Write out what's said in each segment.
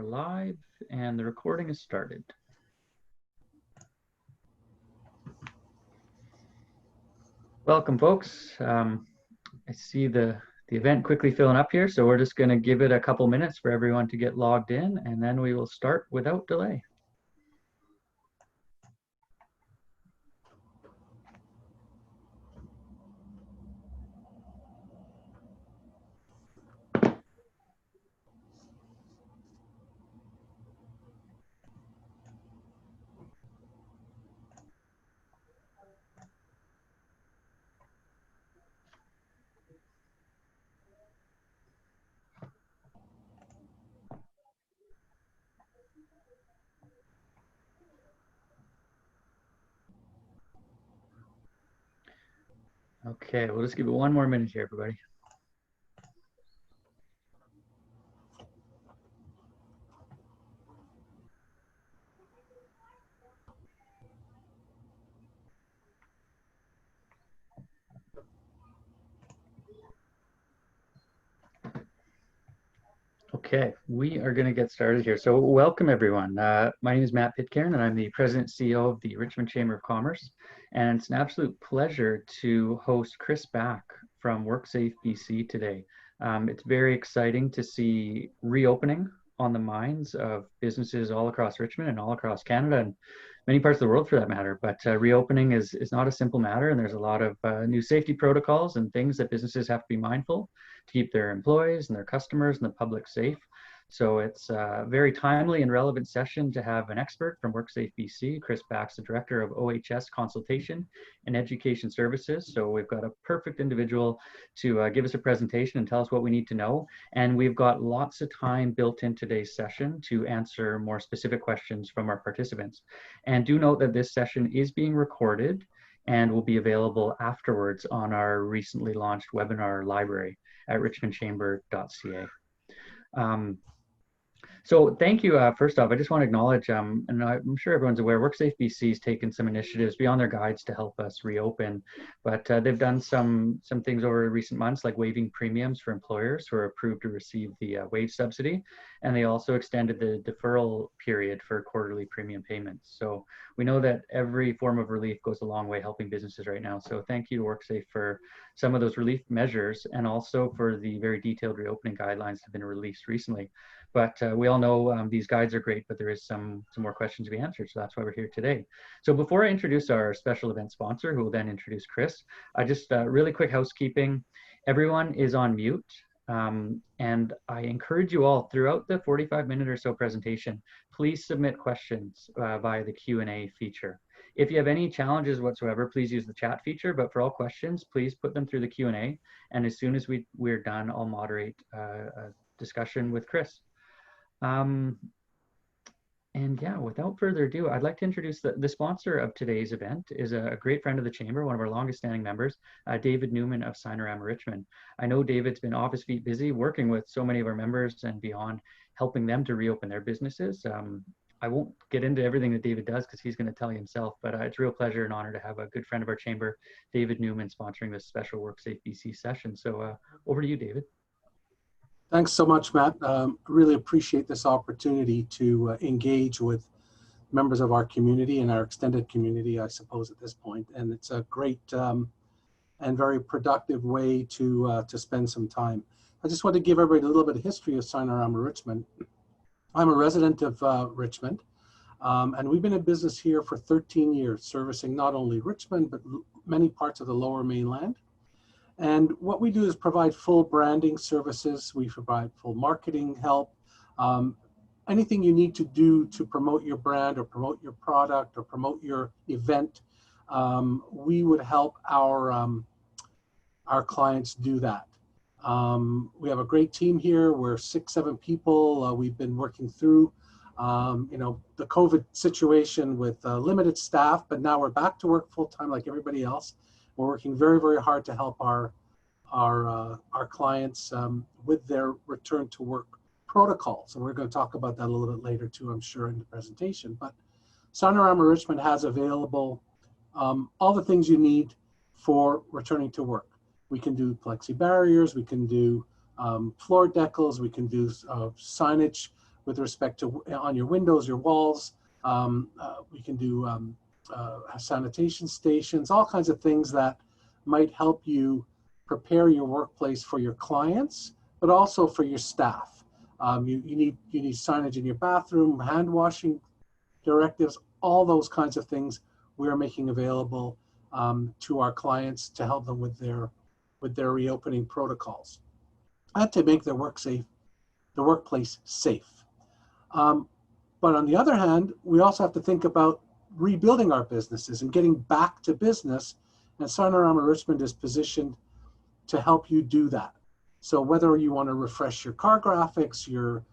live and the recording is started. Welcome, folks. I see the event quickly filling up here, so we're just going to give it a couple minutes for everyone to get logged in, and then we will start without delay. Okay, we'll just give it one more minute here, everybody. Okay, we are going to get started here. So welcome, everyone. My name is Matt Pitcairn, and I'm the President and CEO of the Richmond Chamber of Commerce. And it's an absolute pleasure to host Chris Back from WorkSafeBC today. It's very exciting to see reopening on the minds of businesses all across Richmond and all across Canada and many parts of the world for that matter. But reopening is not a simple matter, and there's a lot of new safety protocols and things that businesses have to be mindful to keep their employees and their customers and the public safe. So it's a very timely and relevant session to have an expert from WorkSafeBC. Chris Back's the Director of OHS Consultation and Education Services. So we've got a perfect individual to give us a presentation and tell us what we need to know. And we've got lots of time built in today's session to answer more specific questions from our participants. And do note that this session is being recorded and will be available afterwards on our recently launched webinar library at richmondchamber.ca. So thank you. First off, I just want to acknowledge, and I'm sure everyone's aware, WorkSafeBC has taken some initiatives beyond their guides to help us reopen, but they've done some things over recent months, like waiving premiums for employers who are approved to receive the wage subsidy, and they also extended the deferral period for quarterly premium payments. So we know that every form of relief goes a long way helping businesses right now. So thank you to WorkSafe for some of those relief measures, and also for the very detailed reopening guidelines that have been released recently. But we all know these guides are great, but there is some more questions to be answered. So that's why we're here today. So before I introduce our special event sponsor, who will then introduce Chris, just really quick housekeeping. Everyone is on mute. And I encourage you all throughout the 45-minute or so presentation, please submit questions via the Q&A feature. If you have any challenges whatsoever, please use the chat feature, but for all questions, please put them through the Q&A. And as soon as we're done, I'll moderate a discussion with Chris. And yeah, without further ado, I'd like to introduce the sponsor of today's event is a great friend of the Chamber, one of our longest standing members, David Newman of Sinorama Richmond. I know David's been off his feet busy working with so many of our members and beyond, helping them to reopen their businesses. I won't get into everything that David does because he's going to tell you himself, but it's a real pleasure and honor to have a good friend of our Chamber, David Newman, sponsoring this special WorkSafeBC session. So over to you, David. Thanks so much, Matt. Really appreciate this opportunity to engage with members of our community and our extended community, I suppose, at this point. And it's a great and very productive way to spend some time. I just want to give everybody a little bit of history of Sinorama Richmond. I'm a resident of Richmond, and we've been in business here for 13 years, servicing not only Richmond, but many parts of the Lower Mainland. And what we do is provide full branding services. We provide full marketing help. Anything you need to do to promote your brand or promote your product or promote your event, we would help our clients do that. We have a great team here. We're 6-7 people. We've been working through the COVID situation with limited staff, but now we're back to work full time like everybody else. We're working very, very hard to help our clients with their return to work protocols. And we're going to talk about that a little bit later too, I'm sure, in the presentation. But Sinorama Richmond has available all the things you need for returning to work. We can do plexi barriers, we can do floor decals, we can do signage with respect to on your windows, your walls. We can do sanitation stations, all kinds of things that might help you prepare your workplace for your clients, but also for your staff. You need signage in your bathroom, hand washing directives, all those kinds of things we are making available to our clients to help them with their reopening protocols and to make their workplace safe. But on the other hand, we also have to think about rebuilding our businesses and getting back to business. And Sinorama Richmond is positioned to help you do that. So whether you want to refresh your car graphics, your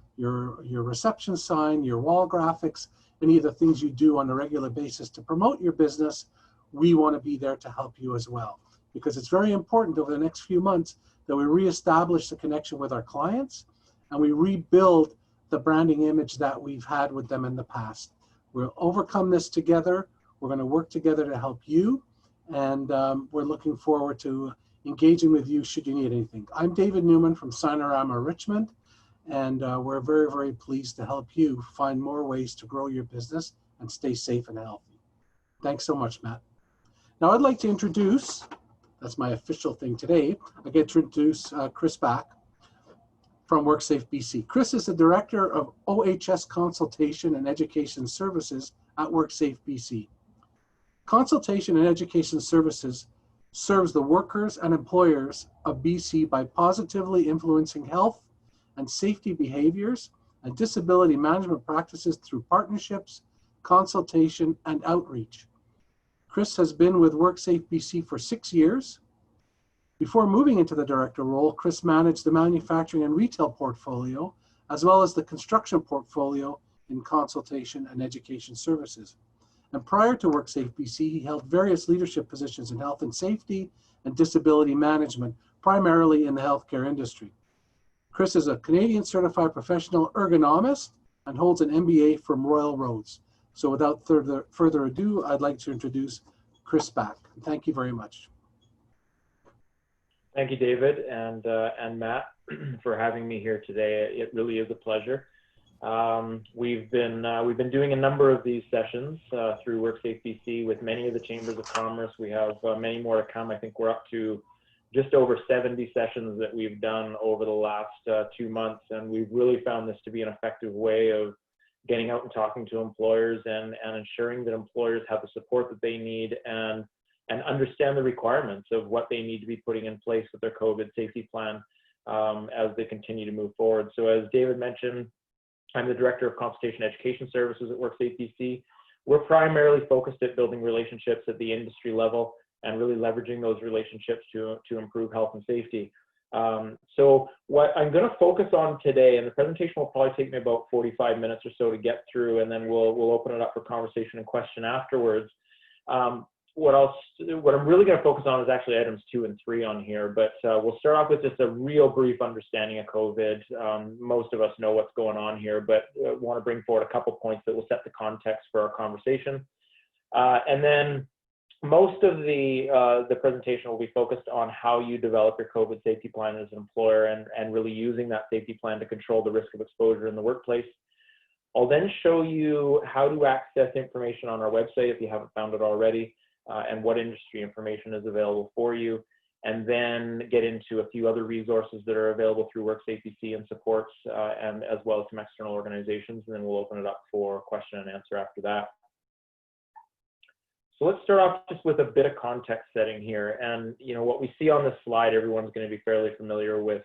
reception sign, your wall graphics, any of the things you do on a regular basis to promote your business, we want to be there to help you as well. Because it's very important over the next few months that we reestablish the connection with our clients and we rebuild the branding image that we've had with them in the past. We'll overcome this together. We're going to work together to help you. And we're looking forward to engaging with you should you need anything. I'm David Newman from Sinorama Richmond, and we're very, very pleased to help you find more ways to grow your business and stay safe and healthy. Thanks so much, Matt. Now I'd like to introduce, that's my official thing today, I get to introduce Chris Back from WorkSafeBC. Chris is the Director of OHS Consultation and Education Services at WorkSafeBC. Consultation and Education Services serves the workers and employers of BC by positively influencing health and safety behaviors and disability management practices through partnerships, consultation, and outreach. Chris has been with WorkSafeBC for 6 years. Before moving into the director role, Chris managed the manufacturing and retail portfolio, as well as the construction portfolio in consultation and education services. And prior to WorkSafeBC, he held various leadership positions in health and safety and disability management, primarily in the healthcare industry. Chris is a Canadian certified professional ergonomist and holds an MBA from Royal Roads. So without further ado, I'd like to introduce Chris Back. Thank you very much. Thank you, David and Matt, for having me here today. It really is a pleasure. We've been doing a number of these sessions through WorkSafeBC with many of the chambers of commerce. We have many more to come. I think we're up to just over 70 sessions that we've done over the last 2 months, and we've really found this to be an effective way of getting out and talking to employers and ensuring that employers have the support that they need and understand the requirements of what they need to be putting in place with their COVID safety plan as they continue to move forward. So as David mentioned, I'm the Director of Consultation Education Services at WorkSafeBC. We're primarily focused at building relationships at the industry level and really leveraging those relationships to improve health and safety. So what I'm going to focus on today, and the presentation will probably take me about 45 minutes or so to get through, and then we'll open it up for conversation and question afterwards. What I'm really going to focus on is actually items 2 and 3 on here, but we'll start off with just a real brief understanding of COVID. Most of us know what's going on here, but want to bring forward a couple points that will set the context for our conversation. And then most of the presentation will be focused on how you develop your COVID safety plan as an employer and really using that safety plan to control the risk of exposure in the workplace. I'll then show you how to access information on our website if you haven't found it already. And what industry information is available for you, and then get into a few other resources that are available through WorkSafeBC and supports, and as well as some external organizations, and then we'll open it up for question and answer after that. So let's start off just with a bit of context setting here. And you know what we see on this slide, everyone's going to be fairly familiar with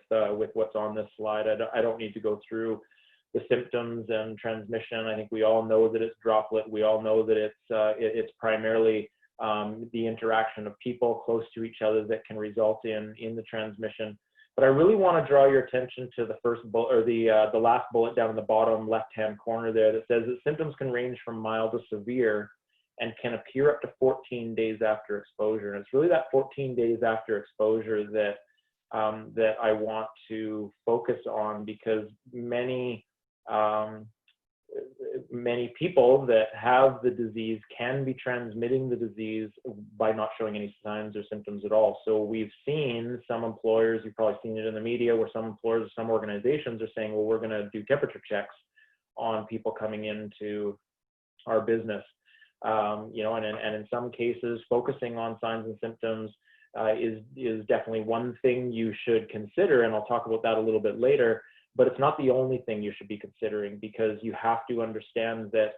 what's on this slide. I don't need to go through the symptoms and transmission. I think we all know that it's droplet. We all know that it's primarily the interaction of people close to each other that can result in the transmission. But I really want to draw your attention to the first bullet, or the last bullet down in the bottom left-hand corner there, that says that symptoms can range from mild to severe and can appear up to 14 days after exposure. And it's really that 14 days after exposure that I want to focus on, because many people that have the disease can be transmitting the disease by not showing any signs or symptoms at all. So we've seen some employers, you've probably seen it in the media, where some employers or some organizations are saying, well, we're going to do temperature checks on people coming into our business. You know, and in some cases, focusing on signs and symptoms is definitely one thing you should consider, and I'll talk about that a little bit later. But it's not the only thing you should be considering, because you have to understand that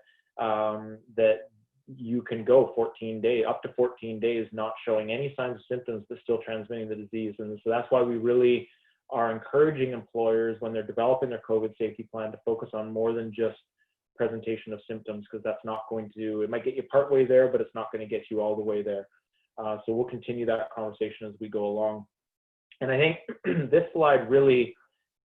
that you can go up to 14 days not showing any signs or symptoms but still transmitting the disease. And so that's why we really are encouraging employers, when they're developing their COVID safety plan, to focus on more than just presentation of symptoms, because that's not going to, it might get you partway there, but it's not going to get you all the way there. So we'll continue that conversation as we go along. And I think this slide really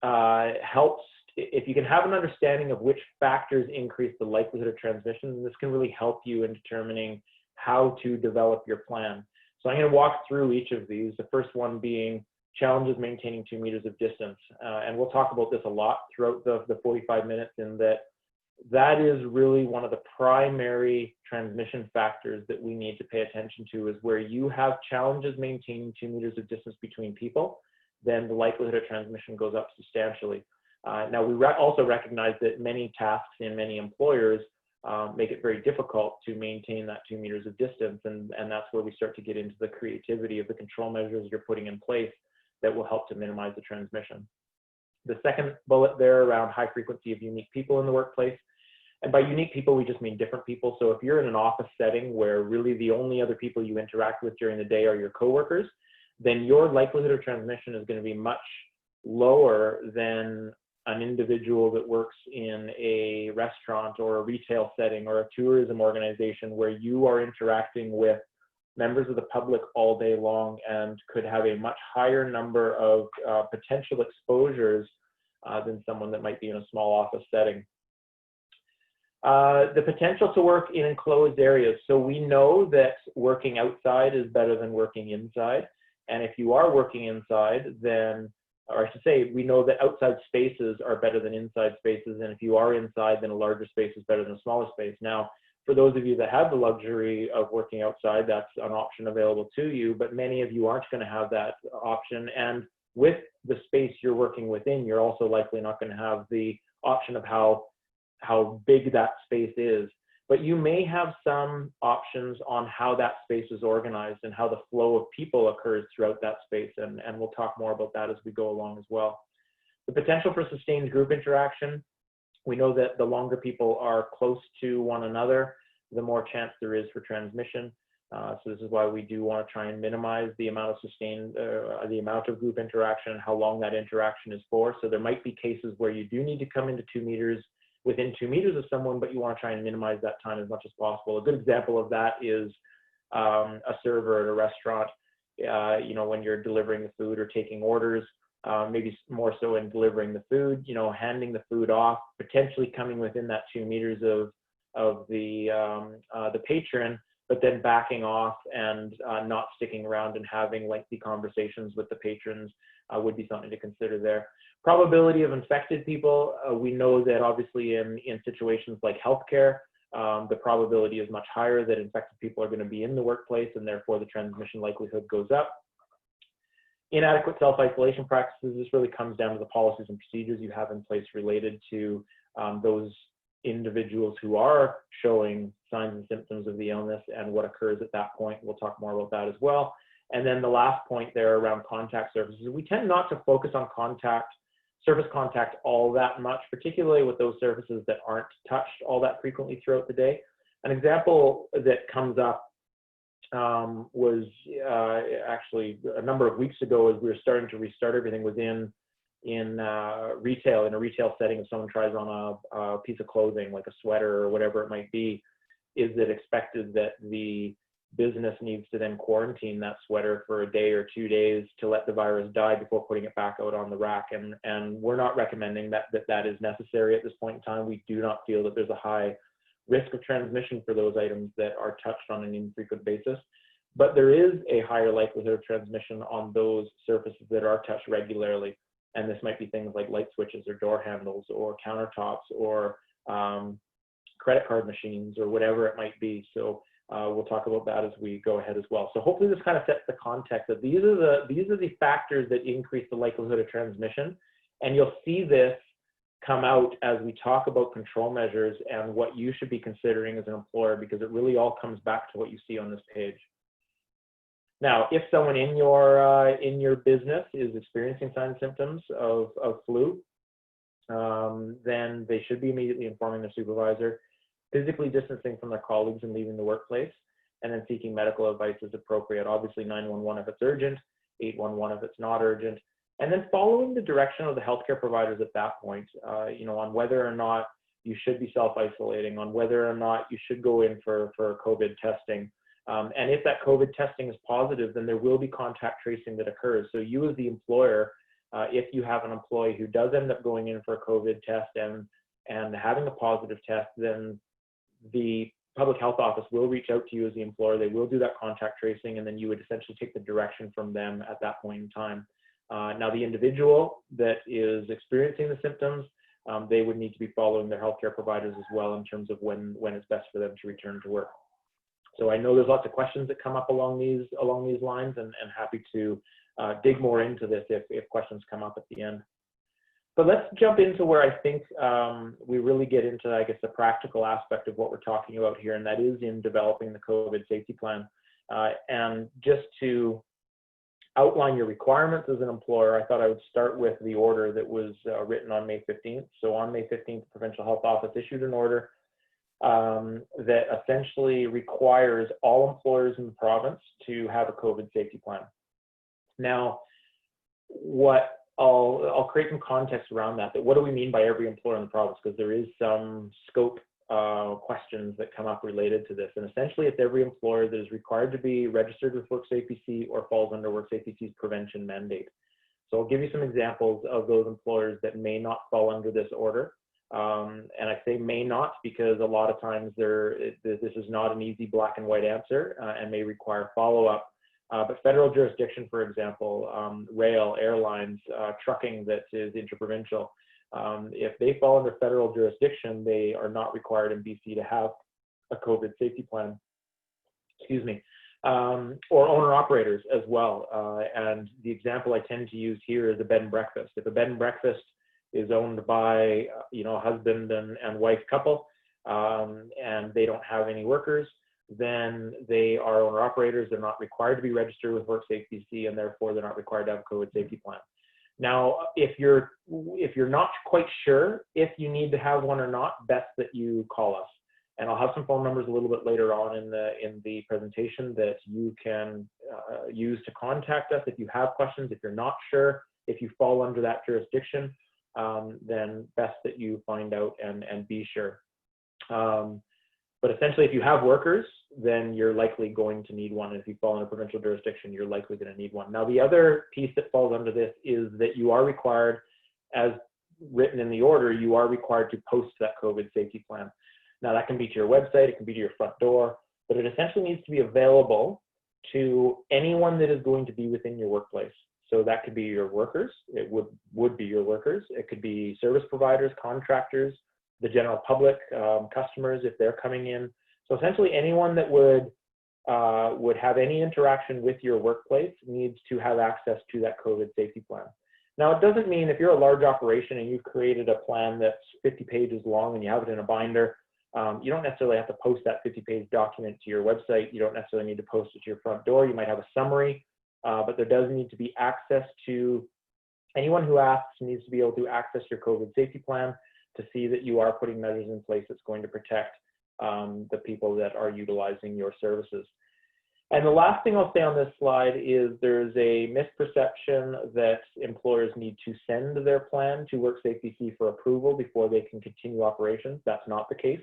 helps, if you can have an understanding of which factors increase the likelihood of transmission, this can really help you in determining how to develop your plan. So I'm going to walk through each of these, the first one being challenges maintaining 2 meters of distance. And we'll talk about this a lot throughout the 45 minutes, in that is really one of the primary transmission factors that we need to pay attention to, is where you have challenges maintaining 2 meters of distance between people, then the likelihood of transmission goes up substantially. Now, we also recognize that many tasks in many employers make it very difficult to maintain that 2 meters of distance, and that's where we start to get into the creativity of the control measures you're putting in place that will help to minimize the transmission. The second bullet there around high frequency of unique people in the workplace. And by unique people, we just mean different people. So if you're in an office setting where really the only other people you interact with during the day are your coworkers, then your likelihood of transmission is going to be much lower than an individual that works in a restaurant or a retail setting or a tourism organization, where you are interacting with members of the public all day long and could have a much higher number of potential exposures than someone that might be in a small office setting. The potential to work in enclosed areas. So we know that working outside is better than working inside. And if you are working inside, then, or I should say, we know that outside spaces are better than inside spaces. And if you are inside, then a larger space is better than a smaller space. Now, for those of you that have the luxury of working outside, that's an option available to you, but many of you aren't going to have that option. And with the space you're working within, you're also likely not going to have the option of how big that space is. But you may have some options on how that space is organized and how the flow of people occurs throughout that space. And we'll talk more about that as we go along as well. The potential for sustained group interaction. We know that the longer people are close to one another, the more chance there is for transmission. So this is why we do want to try and minimize the amount of the amount of group interaction and how long that interaction is for. So there might be cases where you do need to come into 2 meters, within 2 meters of someone, but you want to try and minimize that time as much as possible. A good example of that is a server at a restaurant. You know, when you're delivering the food or taking orders, maybe more so in delivering the food, you know, handing the food off, potentially coming within that 2 meters of the patron, but then backing off and not sticking around and having lengthy conversations with the patrons would be something to consider there. Probability of infected people, we know that obviously in situations like healthcare, the probability is much higher that infected people are going to be in the workplace, and therefore the transmission likelihood goes up. Inadequate self-isolation practices, this really comes down to the policies and procedures you have in place related to those individuals who are showing signs and symptoms of the illness and what occurs at that point. We'll talk more about that as well. And then the last point there around contact surfaces. We tend not to focus on surface contact all that much, particularly with those surfaces that aren't touched all that frequently throughout the day. An example that comes up was actually a number of weeks ago, as we were starting to restart everything, was in a retail setting. If someone tries on a piece of clothing like a sweater or whatever it might be, is it expected that the business needs to then quarantine that sweater for a day or 2 days to let the virus die before putting it back out on the rack? And we're not recommending that is necessary at this point in time. We do not feel that there's a high risk of transmission for those items that are touched on an infrequent basis. But there is a higher likelihood of transmission on those surfaces that are touched regularly. And this might be things like light switches or door handles or countertops or credit card machines or whatever it might be. So we'll talk about that as we go ahead as well. So hopefully this kind of sets the context that these are the factors that increase the likelihood of transmission. And you'll see this come out as we talk about control measures and what you should be considering as an employer, because it really all comes back to what you see on this page. Now, if someone in your business is experiencing signs and symptoms of flu, then they should be immediately informing their supervisor, physically distancing from their colleagues and leaving the workplace, and then seeking medical advice as appropriate. Obviously 911 if it's urgent, 811 if it's not urgent, and then following the direction of the healthcare providers at that point, on whether or not you should be self-isolating, on whether or not you should go in for COVID testing. And if that COVID testing is positive, then there will be contact tracing that occurs. So you as the employer, if you have an employee who does end up going in for a COVID test and having a positive test, then the public health office will reach out to you as the employer. They will do that contact tracing, and then you would essentially take the direction from them at that point in time. Now, the individual that is experiencing the symptoms, they would need to be following their healthcare providers as well in terms of when it's best for them to return to work. So I know there's lots of questions that come up along these lines, and happy to dig more into this if questions come up at the end. But let's jump into where I think we really get into, I guess, the practical aspect of what we're talking about here, and that is in developing the COVID safety plan. And just to outline your requirements as an employer, I thought I would start with the order that was written on May 15th. So on May 15th, the Provincial Health Office issued an order that essentially requires all employers in the province to have a COVID safety plan. Now, I'll create some context around that what do we mean by every employer in the province, because there is some scope questions that come up related to this. And essentially, it's every employer that is required to be registered with WorkSafeBC or falls under WorkSafeBC's prevention mandate. So I'll give you some examples of those employers that may not fall under this order. And I say may not because a lot of times this is not an easy black and white answer and may require follow-up. But federal jurisdiction, for example, rail, airlines, trucking that is interprovincial, if they fall under federal jurisdiction, they are not required in BC to have a COVID safety plan, or owner-operators as well. And the example I tend to use here is a bed and breakfast. If a bed and breakfast is owned by a husband and wife couple, and they don't have any workers, then they are owner-operators. They're not required to be registered with WorkSafeBC, and therefore they're not required to have a COVID safety plan. Now, if you're not quite sure if you need to have one or not, best that you call us. And I'll have some phone numbers a little bit later on in the presentation that you can use to contact us if you have questions. If you're not sure if you fall under that jurisdiction, then best that you find out and be sure. But essentially, if you have workers, then you're likely going to need one. And if you fall under provincial jurisdiction, you're likely going to need one. Now, the other piece that falls under this is that you are required, as written in the order, you are required to post that COVID safety plan. Now, that can be to your website, it can be to your front door, but it essentially needs to be available to anyone that is going to be within your workplace. So that could be your workers, it would be your workers, it could be service providers, contractors, the general public, customers if they're coming in. So essentially anyone that would have any interaction with your workplace needs to have access to that COVID safety plan. Now, it doesn't mean if you're a large operation and you've created a plan that's 50 pages long and you have it in a binder, you don't necessarily have to post that 50-page document to your website. You don't necessarily need to post it to your front door. You might have a summary, but there does need to be access to, anyone who asks needs to be able to access your COVID safety plan to see that you are putting measures in place that's going to protect the people that are utilizing your services. And the last thing I'll say on this slide is there's a misperception that employers need to send their plan to WorkSafeBC for approval before they can continue operations. That's not the case.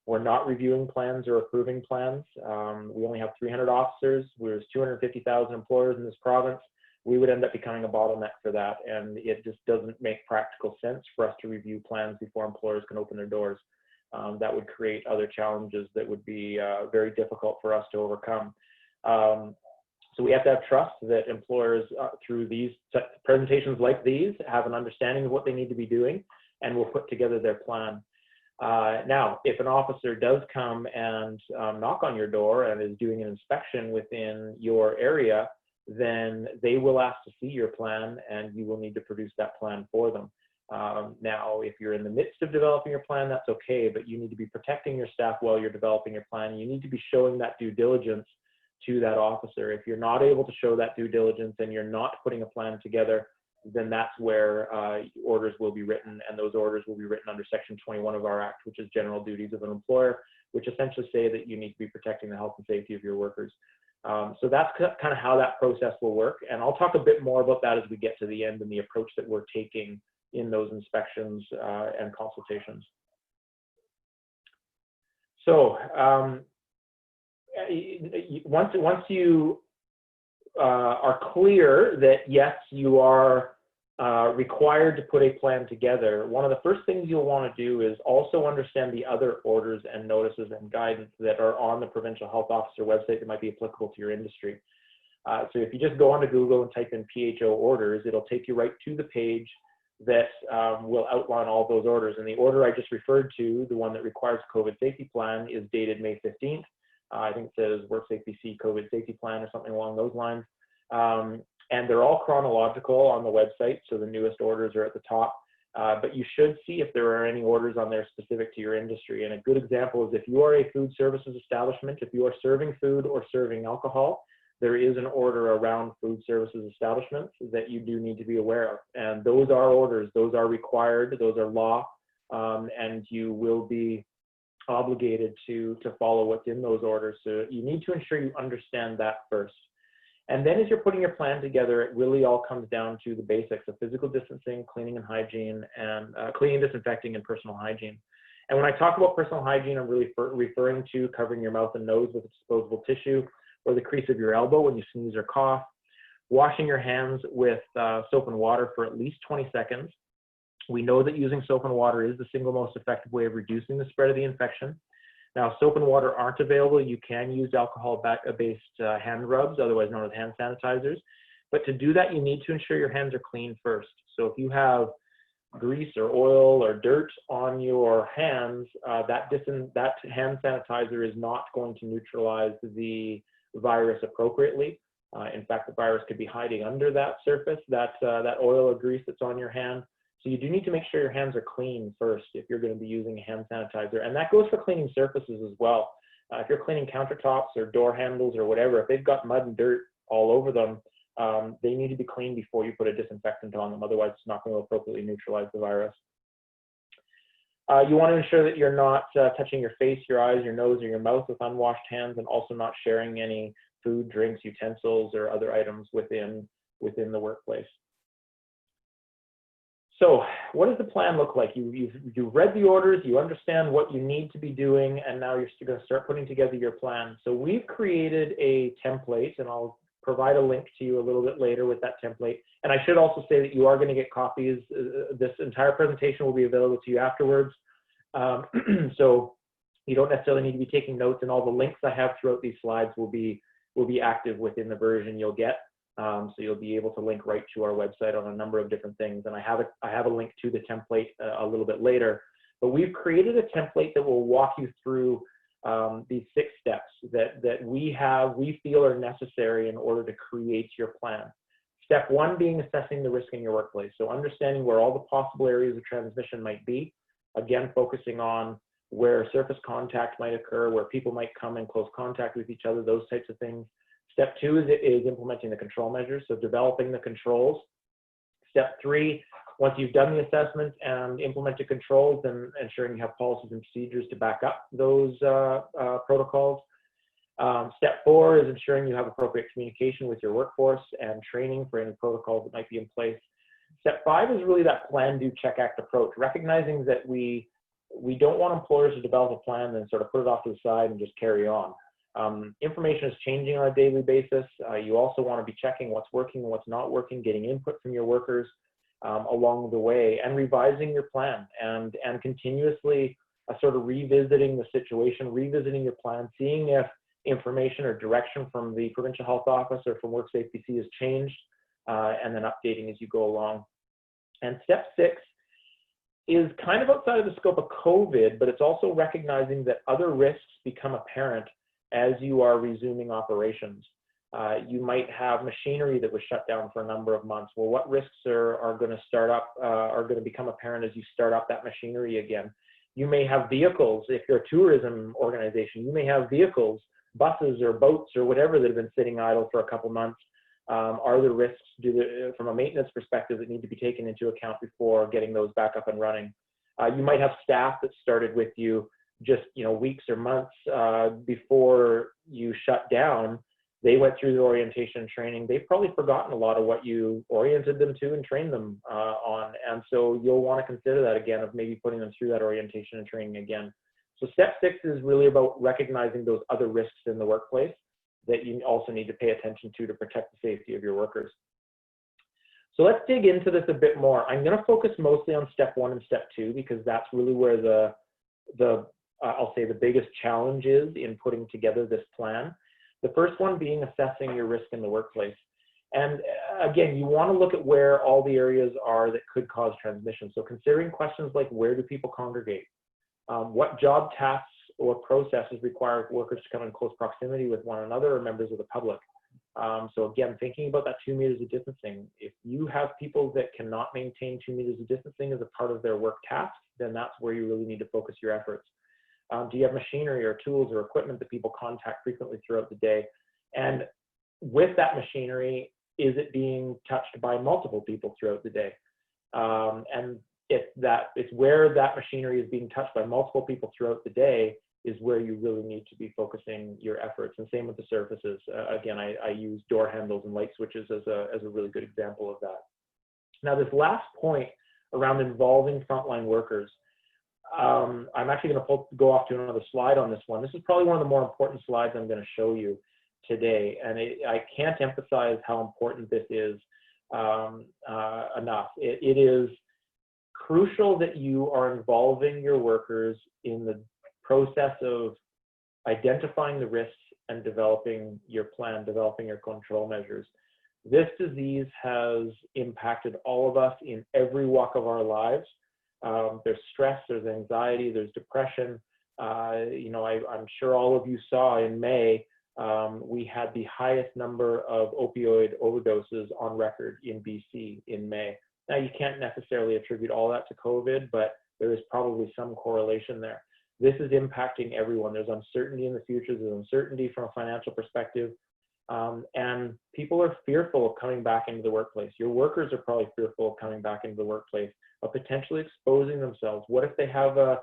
We're not reviewing plans or approving plans. We only have 300 officers. There's 250,000 employers in this province. We would end up becoming a bottleneck for that, and it just doesn't make practical sense for us to review plans before employers can open their doors. That would create other challenges that would be very difficult for us to overcome. So we have to have trust that employers through these presentations like these have an understanding of what they need to be doing and will put together their plan. Now, if an officer does come and knock on your door and is doing an inspection within your area, then they will ask to see your plan and you will need to produce that plan for them. Now, if you're in the midst of developing your plan, that's okay, but you need to be protecting your staff while you're developing your plan. You need to be showing that due diligence to that officer. If you're not able to show that due diligence and you're not putting a plan together, then that's where orders will be written, and those orders will be written under Section 21 of our Act, which is General Duties of an Employer, which essentially say that you need to be protecting the health and safety of your workers. So that's kind of how that process will work, and I'll talk a bit more about that as we get to the end and the approach that we're taking in those inspections and consultations. So once you are clear that yes, you are required to put a plan together, one of the first things you'll want to do is also understand the other orders and notices and guidance that are on the Provincial Health Officer website that might be applicable to your industry. So if you just go onto Google and type in PHO orders, it'll take you right to the page that will outline all those orders. And the order I just referred to, the one that requires a COVID safety plan, is dated May 15th. I think it says WorkSafeBC COVID safety plan or something along those lines. And they're all chronological on the website, so the newest orders are at the top. But you should see if there are any orders on there specific to your industry. And a good example is if you are a food services establishment, if you are serving food or serving alcohol, there is an order around food services establishments that you do need to be aware of. And those are orders, those are required, those are law, and you will be obligated to follow what's in those orders. So you need to ensure you understand that first. And then as you're putting your plan together, it really all comes down to the basics of physical distancing, cleaning and hygiene, and cleaning, disinfecting, and personal hygiene. And when I talk about personal hygiene, I'm really referring to covering your mouth and nose with a disposable tissue, or the crease of your elbow when you sneeze or cough, washing your hands with soap and water for at least 20 seconds. We know that using soap and water is the single most effective way of reducing the spread of the infection. Now, soap and water aren't available. You can use alcohol-based hand rubs, otherwise known as hand sanitizers. But to do that, you need to ensure your hands are clean first. So if you have grease or oil or dirt on your hands, that hand sanitizer is not going to neutralize the virus appropriately. In fact, the virus could be hiding under that surface, that oil or grease that's on your hand. So you do need to make sure your hands are clean first if you're going to be using a hand sanitizer. And that goes for cleaning surfaces as well. If you're cleaning countertops or door handles or whatever, if they've got mud and dirt all over them, they need to be cleaned before you put a disinfectant on them. Otherwise, it's not going to appropriately neutralize the virus. You want to ensure that you're not touching your face, your eyes, your nose, or your mouth with unwashed hands, and also not sharing any food, drinks, utensils, or other items within the workplace. So what does the plan look like? You've read the orders, you understand what you need to be doing, and now you're going to start putting together your plan. So we've created a template, and I'll provide a link to you a little bit later with that template. And I should also say that you are going to get copies. This entire presentation will be available to you afterwards. So you don't necessarily need to be taking notes, and all the links I have throughout these slides will be active within the version you'll get. So you'll be able to link right to our website on a number of different things. And I have a link to the template a little bit later. But we've created a template that will walk you through these 6 steps that we feel are necessary in order to create your plan. Step 1 being assessing the risk in your workplace. So understanding where all the possible areas of transmission might be. Again, focusing on where surface contact might occur, where people might come in close contact with each other, those types of things. Step 2 is implementing the control measures, so developing the controls. Step 3, once you've done the assessment and implemented controls, then ensuring you have policies and procedures to back up those protocols. Step 4 is ensuring you have appropriate communication with your workforce and training for any protocols that might be in place. Step 5 is really that plan, do, check, act approach, recognizing that we don't want employers to develop a plan and sort of put it off to the side and just carry on. Information is changing on a daily basis. You also want to be checking what's working and what's not working, getting input from your workers along the way, and revising your plan and continuously sort of revisiting the situation, revisiting your plan, seeing if information or direction from the Provincial Health Office or from WorkSafeBC has changed, and then updating as you go along. And step 6 is kind of outside of the scope of COVID, but it's also recognizing that other risks become apparent as you are resuming operations. You might have machinery that was shut down for a number of months. Well, what risks are going to start up, are going to become apparent as you start up that machinery again? You may have vehicles. If you're a tourism organization, you may have vehicles, buses or boats or whatever that have been sitting idle for a couple months. Are there risks from a maintenance perspective that need to be taken into account before getting those back up and running? You might have staff that started with you just weeks or months before you shut down. They went through the orientation and training. They've probably forgotten a lot of what you oriented them to and trained them on. And so you'll want to consider that again, of maybe putting them through that orientation and training again. So step 6 is really about recognizing those other risks in the workplace that you also need to pay attention to protect the safety of your workers. So let's dig into this a bit more. I'm going to focus mostly on step 1 and step 2 because that's really where I'll say the biggest challenge is in putting together this plan. The first one being assessing your risk in the workplace. And again, you want to look at where all the areas are that could cause transmission. So considering questions like, where do people congregate? What job tasks or processes require workers to come in close proximity with one another or members of the public? So again, thinking about that 2 meters of distancing. If you have people that cannot maintain 2 meters of distancing as a part of their work tasks, then that's where you really need to focus your efforts. Do you have machinery or tools or equipment that people contact frequently throughout the day? And with that machinery, is it being touched by multiple people throughout the day? And it's where that machinery is being touched by multiple people throughout the day is where you really need to be focusing your efforts. And same with the surfaces. Again, I use door handles and light switches as a really good example of that. Now, this last point around involving frontline workers, I'm actually going to go off to another slide on this one. This is probably one of the more important slides I'm going to show you today. And I can't emphasize how important this is enough. It is crucial that you are involving your workers in the process of identifying the risks and developing your plan, developing your control measures. This disease has impacted all of us in every walk of our lives. There's stress, there's anxiety, there's depression. I'm sure all of you saw in May, we had the highest number of opioid overdoses on record in BC in May. Now, you can't necessarily attribute all that to COVID, but there is probably some correlation there. This is impacting everyone. There's uncertainty in the future. There's uncertainty from a financial perspective. And people are fearful of coming back into the workplace. Your workers are probably fearful of coming back into the workplace, of potentially exposing themselves. What if they have an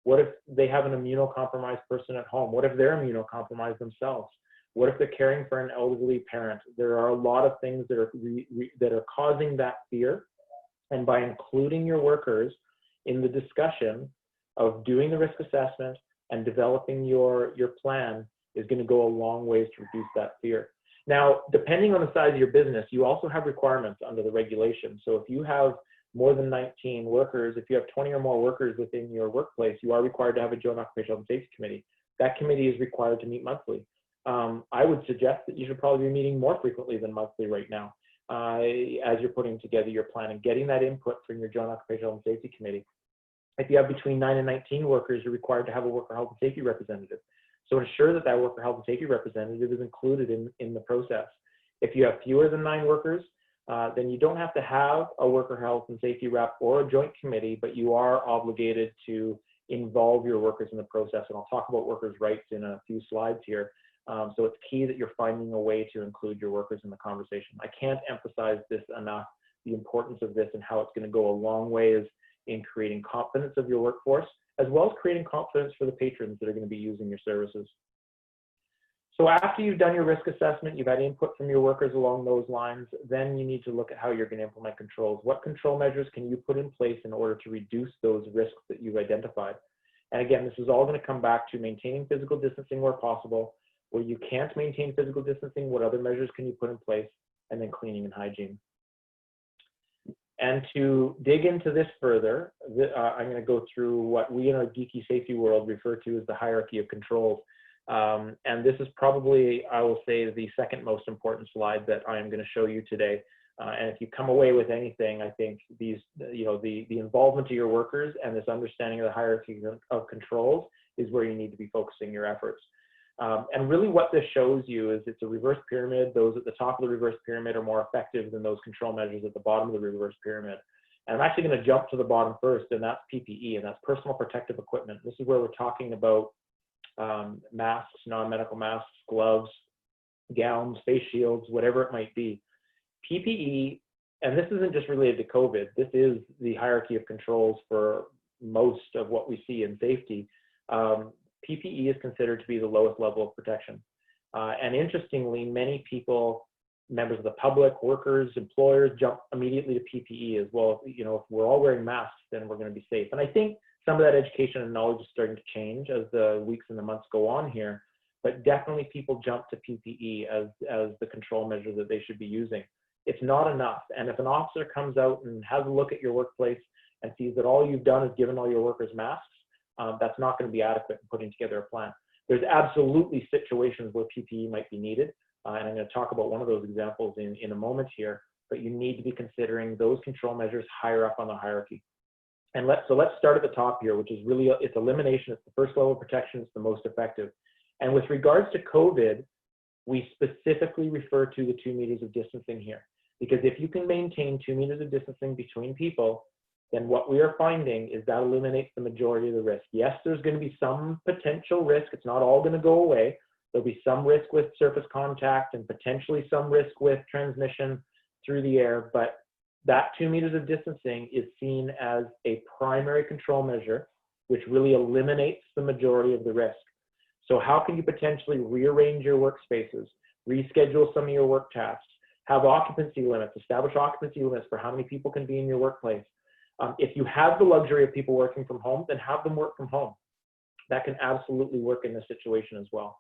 immunocompromised person at home? What if they're immunocompromised themselves? What if they're caring for an elderly parent? There are a lot of things that are causing that fear. And by including your workers in the discussion of doing the risk assessment and developing your plan is going to go a long ways to reduce that fear. Now, depending on the size of your business, you also have requirements under the regulation. So if you have more than 19 workers, if you have 20 or more workers within your workplace, you are required to have a joint occupational and safety committee. That committee is required to meet monthly. I would suggest that you should probably be meeting more frequently than monthly right now as you're putting together your plan and getting that input from your joint occupational and safety committee. If you have between 9 and 19 workers, you're required to have a worker health and safety representative. So ensure that that worker health and safety representative is included in the process. If you have fewer than 9 workers, then you don't have to have a worker health and safety rep or a joint committee, but you are obligated to involve your workers in the process. And I'll talk about workers' rights in a few slides here. So it's key that you're finding a way to include your workers in the conversation. I can't emphasize this enough, the importance of this and how it's going to go a long ways in creating confidence of your workforce, as well as creating confidence for the patrons that are going to be using your services. So after you've done your risk assessment, you've had input from your workers along those lines, then you need to look at how you're going to implement controls. What control measures can you put in place in order to reduce those risks that you've identified? And again, this is all going to come back to maintaining physical distancing where possible. Where you can't maintain physical distancing, what other measures can you put in place? And then cleaning and hygiene. And to dig into this further, I'm going to go through what we in our geeky safety world refer to as the hierarchy of controls. And this is probably, I will say, the second most important slide that I am going to show you today. And if you come away with anything, I think these, the involvement of your workers and this understanding of the hierarchy of controls is where you need to be focusing your efforts. And really what this shows you is it's a reverse pyramid. Those at the top of the reverse pyramid are more effective than those control measures at the bottom of the reverse pyramid. And I'm actually going to jump to the bottom first, and that's PPE, and that's personal protective equipment. This is where we're talking about masks, non-medical masks, gloves, gowns, face shields, whatever it might be. PPE, and this isn't just related to COVID, this is the hierarchy of controls for most of what we see in safety. PPE is considered to be the lowest level of protection. And interestingly, many people, members of the public, workers, employers, jump immediately to PPE as well. You know, if we're all wearing masks, then we're going to be safe. And I think some of that education and knowledge is starting to change as the weeks and the months go on here. But definitely people jump to PPE as the control measure that they should be using. It's not enough. And if an officer comes out and has a look at your workplace and sees that all you've done is given all your workers masks, that's not going to be adequate in putting together a plan. There's absolutely situations where PPE might be needed. And I'm going to talk about one of those examples in a moment here, but you need to be considering those control measures higher up on the hierarchy. And let's start at the top here, which is really, it's elimination. It's the first level of protection. It's the most effective. And with regards to COVID, we specifically refer to the 2 meters of distancing here, because if you can maintain 2 meters of distancing between people, then what we are finding is that eliminates the majority of the risk. Yes, there's going to be some potential risk. It's not all going to go away. There'll be some risk with surface contact and potentially some risk with transmission through the air, but that 2 meters of distancing is seen as a primary control measure, which really eliminates the majority of the risk. So how can you potentially rearrange your workspaces, reschedule some of your work tasks, have occupancy limits, establish occupancy limits for how many people can be in your workplace? If you have the luxury of people working from home, then have them work from home. That can absolutely work in this situation as well.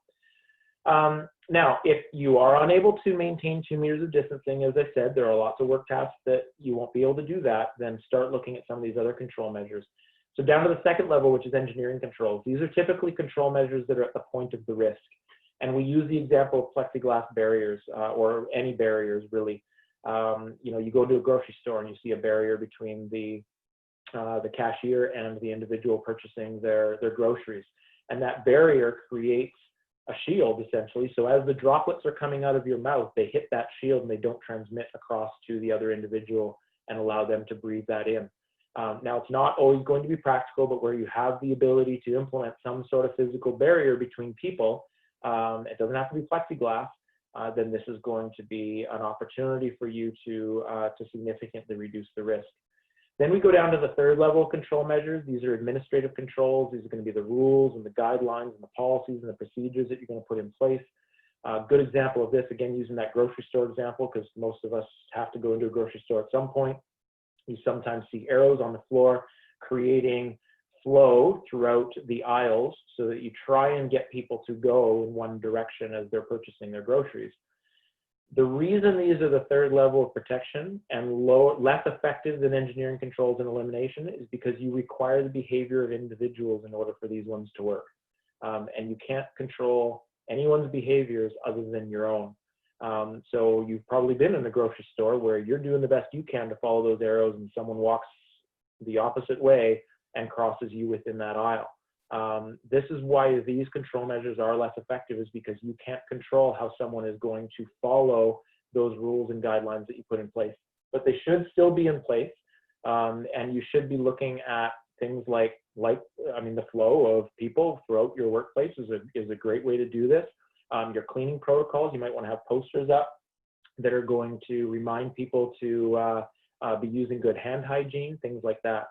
Now, if you are unable to maintain 2 meters of distancing, as I said, there are lots of work tasks that you won't be able to do that, then start looking at some of these other control measures. So down to the second level, which is engineering controls. These are typically control measures that are at the point of the risk. And we use the example of plexiglass barriers or any barriers really. You know, you go to a grocery store and you see a barrier between the cashier and the individual purchasing their groceries. And that barrier creates a shield essentially. So as the droplets are coming out of your mouth, they hit that shield and they don't transmit across to the other individual and allow them to breathe that in. Now, it's not always going to be practical, but where you have the ability to implement some sort of physical barrier between people, it doesn't have to be plexiglass, then this is going to be an opportunity for you to significantly reduce the risk. Then we go down to the third level of control measures. These are administrative controls. These are going to be the rules and the guidelines and the policies and the procedures that you're going to put in place. A good example of this, again, using that grocery store example, because most of us have to go into a grocery store at some point. You sometimes see arrows on the floor creating flow throughout the aisles so that you try and get people to go in one direction as they're purchasing their groceries. The reason these are the third level of protection and less effective than engineering controls and elimination is because you require the behavior of individuals in order for these ones to work. And you can't control anyone's behaviors other than your own. So you've probably been in a grocery store where you're doing the best you can to follow those arrows and someone walks the opposite way and crosses you within that aisle. This is why these control measures are less effective, is because you can't control how someone is going to follow those rules and guidelines that you put in place. But they should still be in place, and you should be looking at things like the flow of people throughout your workplace is a great way to do this. Your cleaning protocols, you might want to have posters up that are going to remind people to be using good hand hygiene, things like that.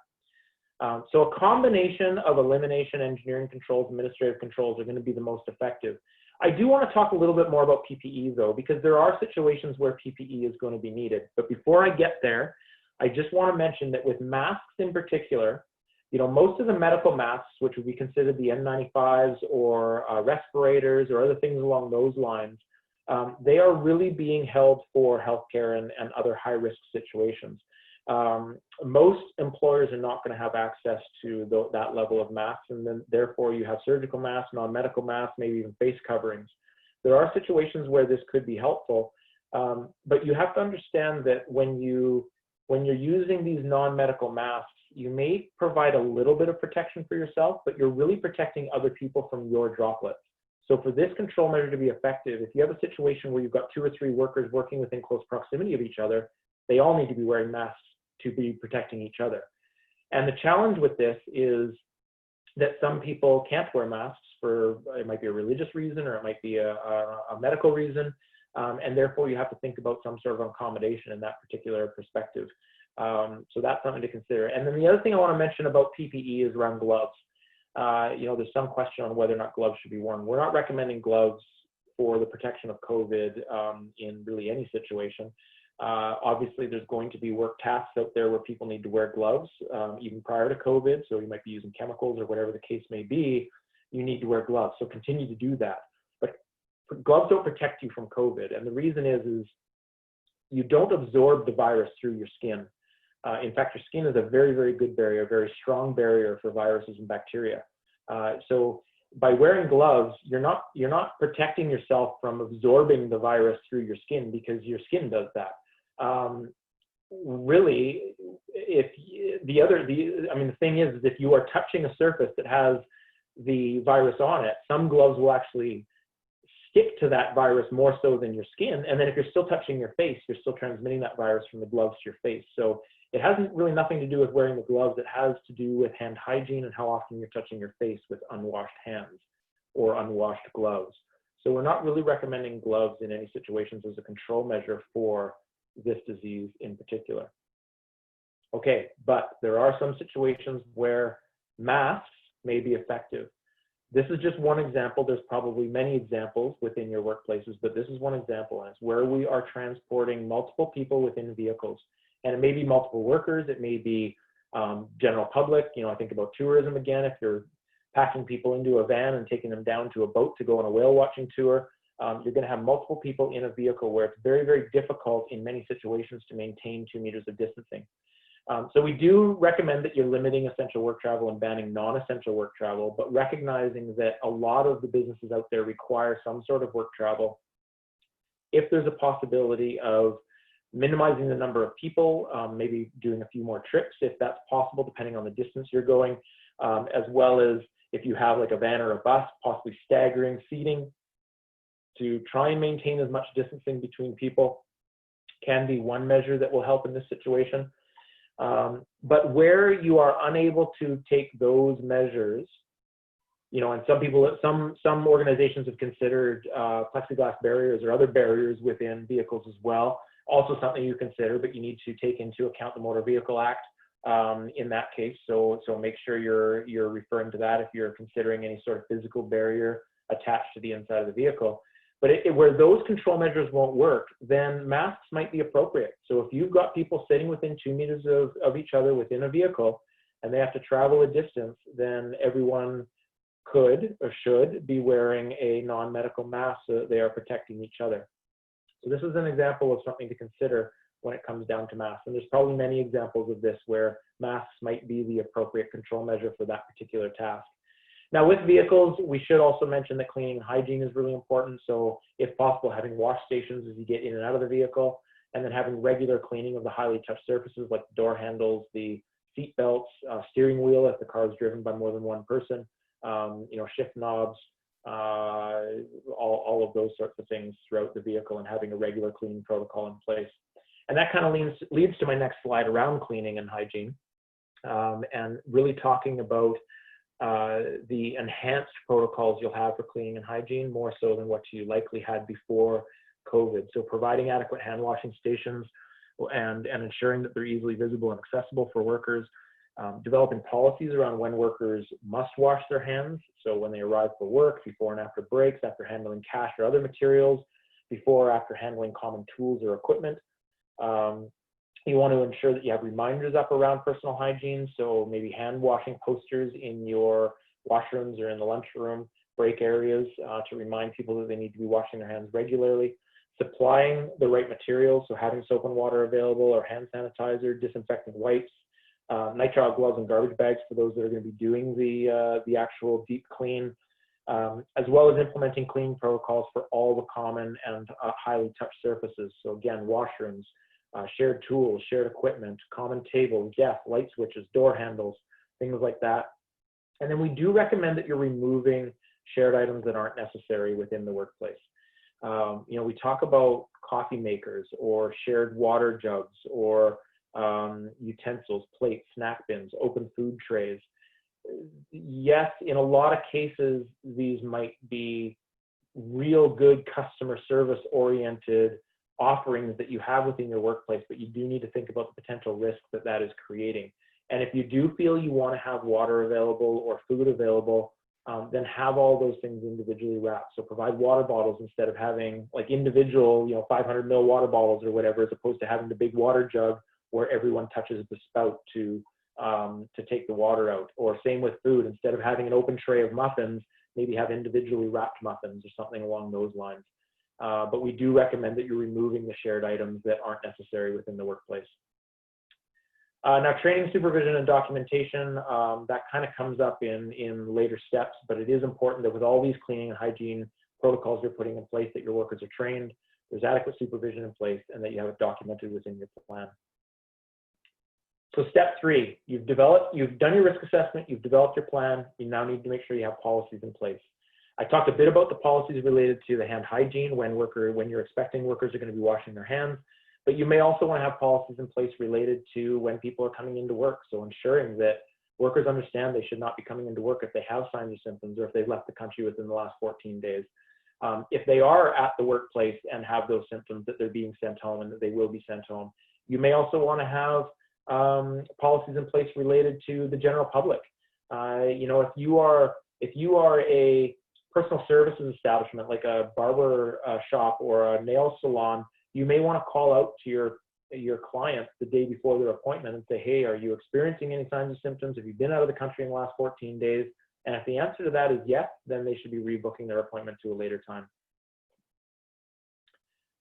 So a combination of elimination, engineering controls, administrative controls are going to be the most effective. I do want to talk a little bit more about PPE though, because there are situations where PPE is going to be needed. But before I get there, I just want to mention that with masks in particular, you know, most of the medical masks, which would be considered the N95s or respirators or other things along those lines, they are really being held for healthcare and other high-risk situations. Most employers are not going to have access to that level of masks, and then therefore you have surgical masks, non-medical masks, maybe even face coverings. There are situations where this could be helpful, but you have to understand that when you're using these non-medical masks, you may provide a little bit of protection for yourself, but you're really protecting other people from your droplets. So for this control measure to be effective, if you have a situation where you've got 2 or 3 workers working within close proximity of each other, they all need to be wearing masks to be protecting each other. And the challenge with this is that some people can't wear masks for, it might be a religious reason, or it might be a medical reason, and therefore you have to think about some sort of accommodation in that particular perspective. So that's something to consider. And then the other thing I want to mention about PPE is around gloves. You know, there's some question on whether or not gloves should be worn. We're not recommending gloves for the protection of COVID in really any situation. Obviously, there's going to be work tasks out there where people need to wear gloves, even prior to COVID. So you might be using chemicals or whatever the case may be, you need to wear gloves. So continue to do that. But gloves don't protect you from COVID. And the reason is you don't absorb the virus through your skin. In fact, your skin is a very, very good barrier, a very strong barrier for viruses and bacteria. So by wearing gloves, you're not protecting yourself from absorbing the virus through your skin, because your skin does that. Really, the thing is, if you are touching a surface that has the virus on it, some gloves will actually stick to that virus more so than your skin. And then if you're still touching your face, you're still transmitting that virus from the gloves to your face. So it hasn't really nothing to do with wearing the gloves. It has to do with hand hygiene and how often you're touching your face with unwashed hands or unwashed gloves. So we're not really recommending gloves in any situations as a control measure for this disease in particular. Okay, but there are some situations where masks may be effective. This is just one example. There's probably many examples within your workplaces, but this is one example, and it's where we are transporting multiple people within vehicles. And it may be multiple workers, it may be general public. You know, I think about tourism again. If you're packing people into a van and taking them down to a boat to go on a whale watching tour, you're going to have multiple people in a vehicle where it's very, very difficult in many situations to maintain 2 meters of distancing. So we do recommend that you're limiting essential work travel and banning non-essential work travel, but recognizing that a lot of the businesses out there require some sort of work travel. If there's a possibility of minimizing the number of people, maybe doing a few more trips if that's possible, depending on the distance you're going, as well as if you have like a van or a bus, possibly staggering seating to try and maintain as much distancing between people can be one measure that will help in this situation. But where you are unable to take those measures, you know, and some organizations have considered plexiglass barriers or other barriers within vehicles as well. Also something you consider, but you need to take into account the Motor Vehicle Act in that case. So make sure you're referring to that if you're considering any sort of physical barrier attached to the inside of the vehicle. But where those control measures won't work, then masks might be appropriate. So if you've got people sitting within 2 meters of each other within a vehicle and they have to travel a distance, then everyone could or should be wearing a non-medical mask so that they are protecting each other. So this is an example of something to consider when it comes down to masks. And there's probably many examples of this where masks might be the appropriate control measure for that particular task. Now with vehicles, we should also mention that cleaning and hygiene is really important. So if possible, having wash stations as you get in and out of the vehicle, and then having regular cleaning of the highly touched surfaces like the door handles, the seat belts, steering wheel if the car is driven by more than one person, you know, shift knobs, all of those sorts of things throughout the vehicle, and having a regular cleaning protocol in place. And that kind of leads to my next slide around cleaning and hygiene, and really talking about the enhanced protocols you'll have for cleaning and hygiene, more so than what you likely had before COVID. So providing adequate hand washing stations and ensuring that they're easily visible and accessible for workers. Developing policies around when workers must wash their hands. So when they arrive for work, before and after breaks, after handling cash or other materials, before or after handling common tools or equipment. You want to ensure that you have reminders up around personal hygiene. So maybe hand washing posters in your washrooms or in the lunchroom break areas to remind people that they need to be washing their hands regularly. Supplying the right materials, so having soap and water available, or hand sanitizer, disinfectant wipes, nitrile gloves and garbage bags for those that are going to be doing the actual deep clean, as well as implementing cleaning protocols for all the common and highly touched surfaces. So again, washrooms, shared tools, shared equipment, common tables, desks, light switches, door handles, things like that. And then we do recommend that you're removing shared items that aren't necessary within the workplace. You know, we talk about coffee makers or shared water jugs or utensils, plates, snack bins, open food trays. Yes, in a lot of cases, these might be real good customer service oriented offerings that you have within your workplace, but you do need to think about the potential risk that that is creating. And if you do feel you want to have water available or food available, then have all those things individually wrapped. So provide water bottles instead of having like individual, you know, 500 ml water bottles or whatever, as opposed to having the big water jug where everyone touches the spout to take the water out. Or same with food, instead of having an open tray of muffins, maybe have individually wrapped muffins or something along those lines. But we do recommend that you're removing the shared items that aren't necessary within the workplace. Now, training, supervision, and documentation, that kind of comes up in later steps, but it is important that with all these cleaning and hygiene protocols you're putting in place, that your workers are trained, there's adequate supervision in place, and that you have it documented within your plan. So step 3, you've done your risk assessment, you've developed your plan, you now need to make sure you have policies in place. I talked a bit about the policies related to the hand hygiene when you're expecting workers are going to be washing their hands, but you may also want to have policies in place related to when people are coming into work. So ensuring that workers understand they should not be coming into work if they have signs or symptoms or if they've left the country within the last 14 days. If they are at the workplace and have those symptoms, that they're being sent home and that they will be sent home. You may also want to have policies in place related to the general public. You know, if you are a personal services establishment like a barber shop or a nail salon, you may want to call out to your clients the day before their appointment and say, hey, are you experiencing any signs or symptoms? Have you been out of the country in the last 14 days? And if the answer to that is yes, then they should be rebooking their appointment to a later time.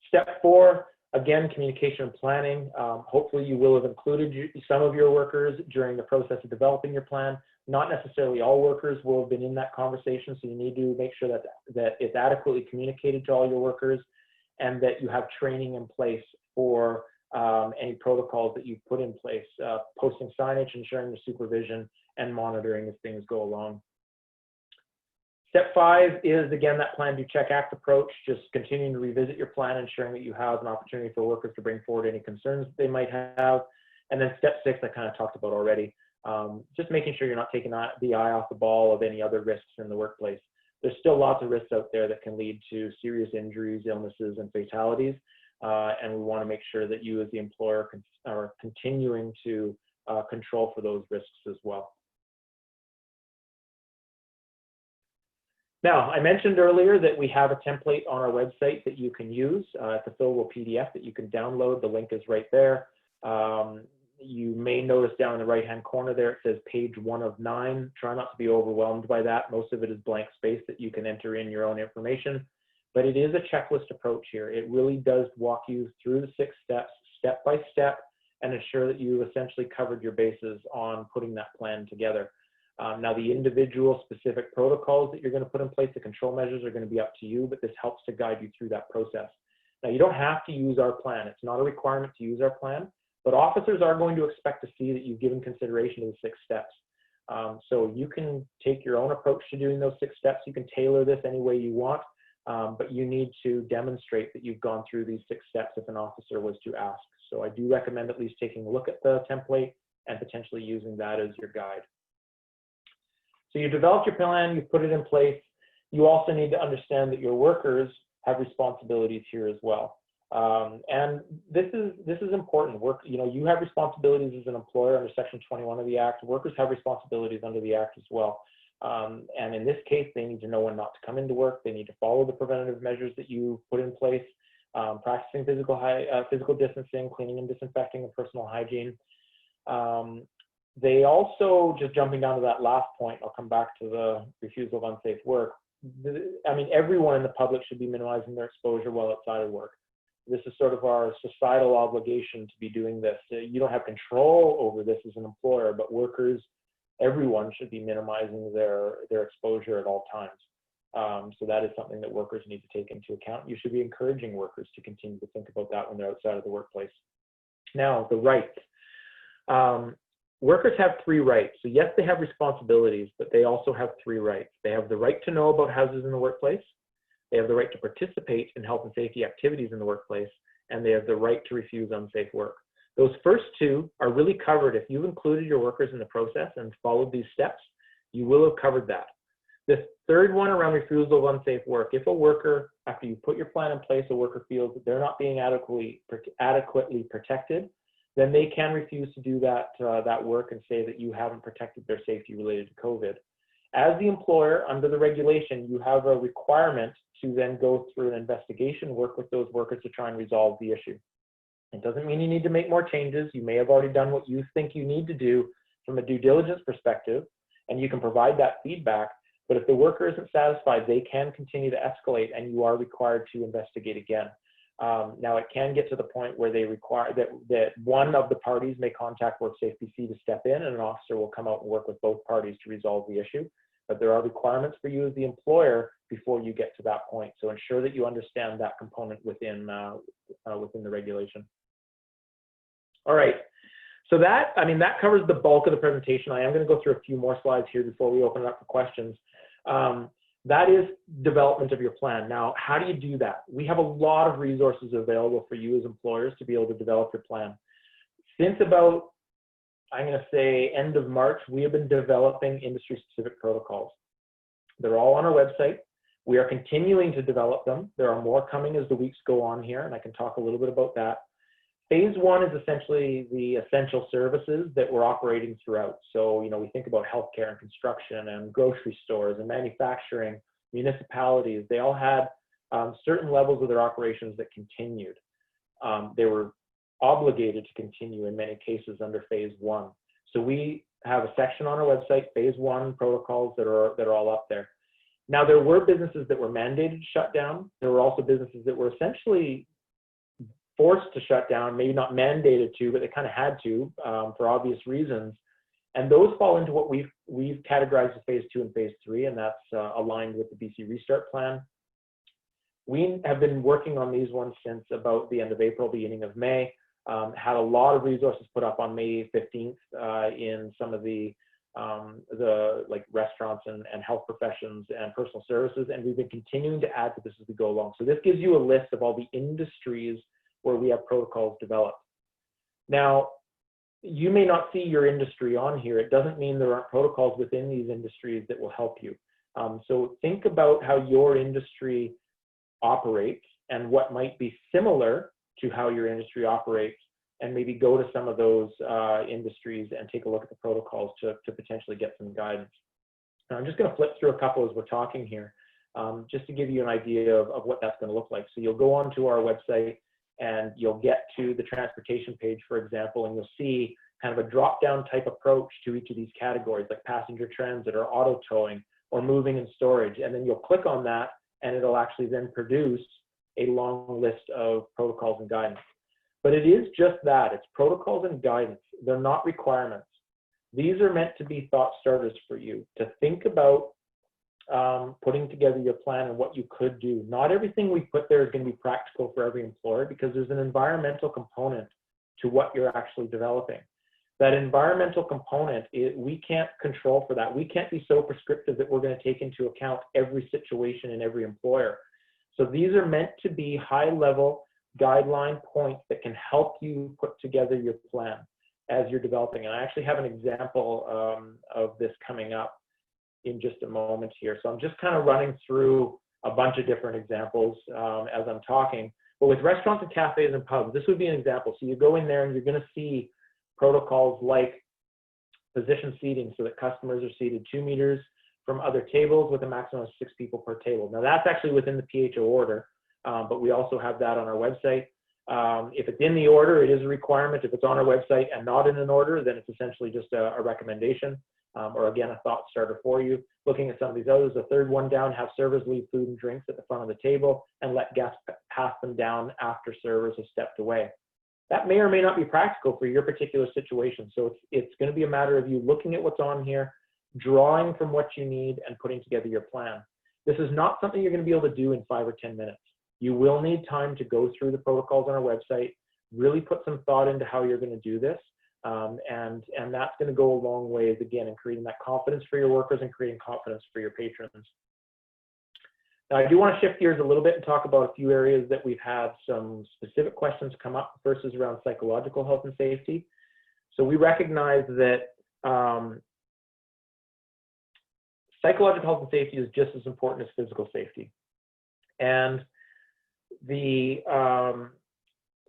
Step 4, again, communication and planning. Hopefully you will have included some of your workers during the process of developing your plan. Not necessarily all workers will have been in that conversation, so you need to make sure that it's adequately communicated to all your workers and that you have training in place for any protocols that you've put in place, posting signage, ensuring the supervision and monitoring as things go along. Step 5 is, again, that plan, do, check, act approach, just continuing to revisit your plan, ensuring that you have an opportunity for workers to bring forward any concerns that they might have. And then step 6, I kind of talked about already, just making sure you're not taking the eye off the ball of any other risks in the workplace. There's still lots of risks out there that can lead to serious injuries, illnesses, and fatalities. And we want to make sure that you as the employer are continuing to control for those risks as well. Now, I mentioned earlier that we have a template on our website that you can use. It's a fillable PDF that you can download. The link is right there. You may notice down in the right-hand corner there, it says page 1 of 9. Try not to be overwhelmed by that. Most of it is blank space that you can enter in your own information. But it is a checklist approach here. It really does walk you through the 6 steps, step by step, and ensure that you essentially covered your bases on putting that plan together. Now, the individual specific protocols that you're going to put in place, the control measures, are going to be up to you, but this helps to guide you through that process. Now, you don't have to use our plan. It's not a requirement to use our plan, but officers are going to expect to see that you've given consideration to the 6 steps. So you can take your own approach to doing those 6 steps. You can tailor this any way you want, but you need to demonstrate that you've gone through these 6 steps if an officer was to ask. So I do recommend at least taking a look at the template and potentially using that as your guide. So you developed your plan, you put it in place. You also need to understand that your workers have responsibilities here as well. And this is important. You have responsibilities as an employer under Section 21 of the Act. Workers have responsibilities under the Act as well. And in this case, they need to know when not to come into work. They need to follow the preventative measures that you put in place, practicing physical distancing, cleaning and disinfecting, and personal hygiene. They also, just jumping down to that last point, I'll come back to the refusal of unsafe work. I mean, everyone in the public should be minimizing their exposure while outside of work. This is sort of our societal obligation to be doing this. You don't have control over this as an employer, but workers, everyone should be minimizing their exposure at all times. So that is something that workers need to take into account. You should be encouraging workers to continue to think about that when they're outside of the workplace. Now, the rights. workers have 3 rights. So yes, they have responsibilities, but they also have 3 rights. They have the right to know about hazards in the workplace. They have the right to participate in health and safety activities in the workplace, and they have the right to refuse unsafe work. Those first 2 are really covered. If you've included your workers in the process and followed these steps, you will have covered that. The third one around refusal of unsafe work, if a worker, after you put your plan in place, a worker feels that they're not being adequately protected, then they can refuse to do that work and say that you haven't protected their safety related to COVID. As the employer, under the regulation, you have a requirement to then go through an investigation, work with those workers to try and resolve the issue. It doesn't mean you need to make more changes. You may have already done what you think you need to do from a due diligence perspective, and you can provide that feedback. But if the worker isn't satisfied, they can continue to escalate, and you are required to investigate again. Now, it can get to the point where they require that one of the parties may contact WorkSafeBC to step in, and an officer will come out and work with both parties to resolve the issue. But there are requirements for you as the employer before you get to that point. So ensure that you understand that component within the regulation. All right. So that covers the bulk of the presentation. I am going to go through a few more slides here before we open it up for questions. That is development of your plan. Now, how do you do that? We have a lot of resources available for you as employers to be able to develop your plan. Since about, I'm going to say, end of March, we have been developing industry-specific protocols. They're all on our website. We are continuing to develop them. There are more coming as the weeks go on here, and I can talk a little bit about that. Phase 1 is essentially the essential services that we're operating throughout. So, we think about healthcare and construction and grocery stores and manufacturing, municipalities. They all had certain levels of their operations that continued. They were obligated to continue in many cases under phase 1. So we have a section on our website, phase 1 protocols that are all up there. Now, there were businesses that were mandated to shut down. There were also businesses that were essentially forced to shut down, maybe not mandated to, but they kind of had to for obvious reasons. And those fall into what we've categorized as phase 2 and phase 3, and that's aligned with the BC Restart Plan. We have been working on these ones since about the end of April, beginning of May. Had a lot of resources put up on May 15th in some of the like restaurants and health professions and personal services, and we've been continuing to add to this as we go along. So this gives you a list of all the industries where we have protocols developed. Now, you may not see your industry on here. It doesn't mean there aren't protocols within these industries that will help you. So think about how your industry operates and what might be similar to how your industry operates, and maybe go to some of those industries and take a look at the protocols to potentially get some guidance. Now, I'm just going to flip through a couple as we're talking here, just to give you an idea of what that's going to look like. So you'll go onto our website and you'll get to the transportation page, for example, and you'll see kind of a drop-down type approach to each of these categories, like passenger transit or auto towing or moving and storage. And then you'll click on that, and it'll actually then produce a long list of protocols and guidance. But it is just that. It's protocols and guidance. They're not requirements. These are meant to be thought starters for you to think about putting together your plan and what you could do. Not everything we put there is going to be practical for every employer, because there's an environmental component to what you're actually developing. That environmental component, we can't control for that. We can't be so prescriptive that we're going to take into account every situation in every employer. So these are meant to be high-level guideline points that can help you put together your plan as you're developing. And I actually have an example of this coming up in just a moment here. So I'm just kind of running through a bunch of different examples as I'm talking. But with restaurants and cafes and pubs, this would be an example. So you go in there and you're going to see protocols like position seating, so that customers are seated 2 meters from other tables with a maximum of 6 people per table. Now that's actually within the PHO order, but we also have that on our website. If it's in the order, it is a requirement. If it's on our website and not in an order, then it's essentially just a recommendation, or again, a thought starter for you. Looking at some of these others, the third one down, have servers leave food and drinks at the front of the table and let guests pass them down after servers have stepped away. That may or may not be practical for your particular situation. So it's going to be a matter of you looking at what's on here, drawing from what you need, and putting together your plan. This is not something you're going to be able to do in 5 or 10 minutes. You will need time to go through the protocols on our website, really put some thought into how you're going to do this. And that's going to go a long ways, again, in creating that confidence for your workers and creating confidence for your patrons. Now, I do want to shift gears a little bit and talk about a few areas that we've had some specific questions come up. First is around psychological health and safety. So we recognize that psychological health and safety is just as important as physical safety. And the,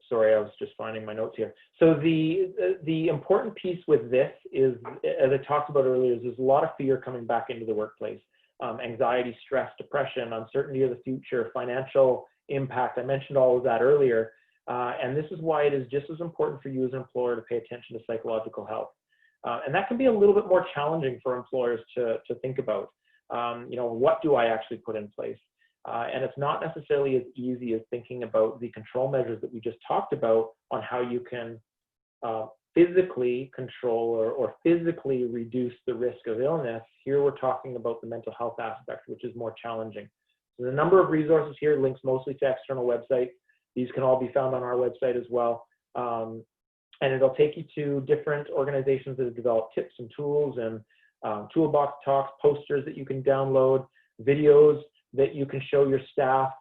sorry, I was just finding my notes here. So the important piece with this is, as I talked about earlier, is there's a lot of fear coming back into the workplace. Anxiety, stress, depression, uncertainty of the future, financial impact. I mentioned all of that earlier. And this is why it is just as important for you as an employer to pay attention to psychological health. And that can be a little bit more challenging for employers to think about. You know, what do I actually put in place? And it's not necessarily as easy as thinking about the control measures that we just talked about on how you can physically control or physically reduce the risk of illness. Here we're talking about the mental health aspect, which is more challenging. So there's a number of resources here, links mostly to external websites. These can all be found on our website as well. And it'll take you to different organizations that have developed tips and tools and toolbox talks, posters that you can download, videos that you can show your staff,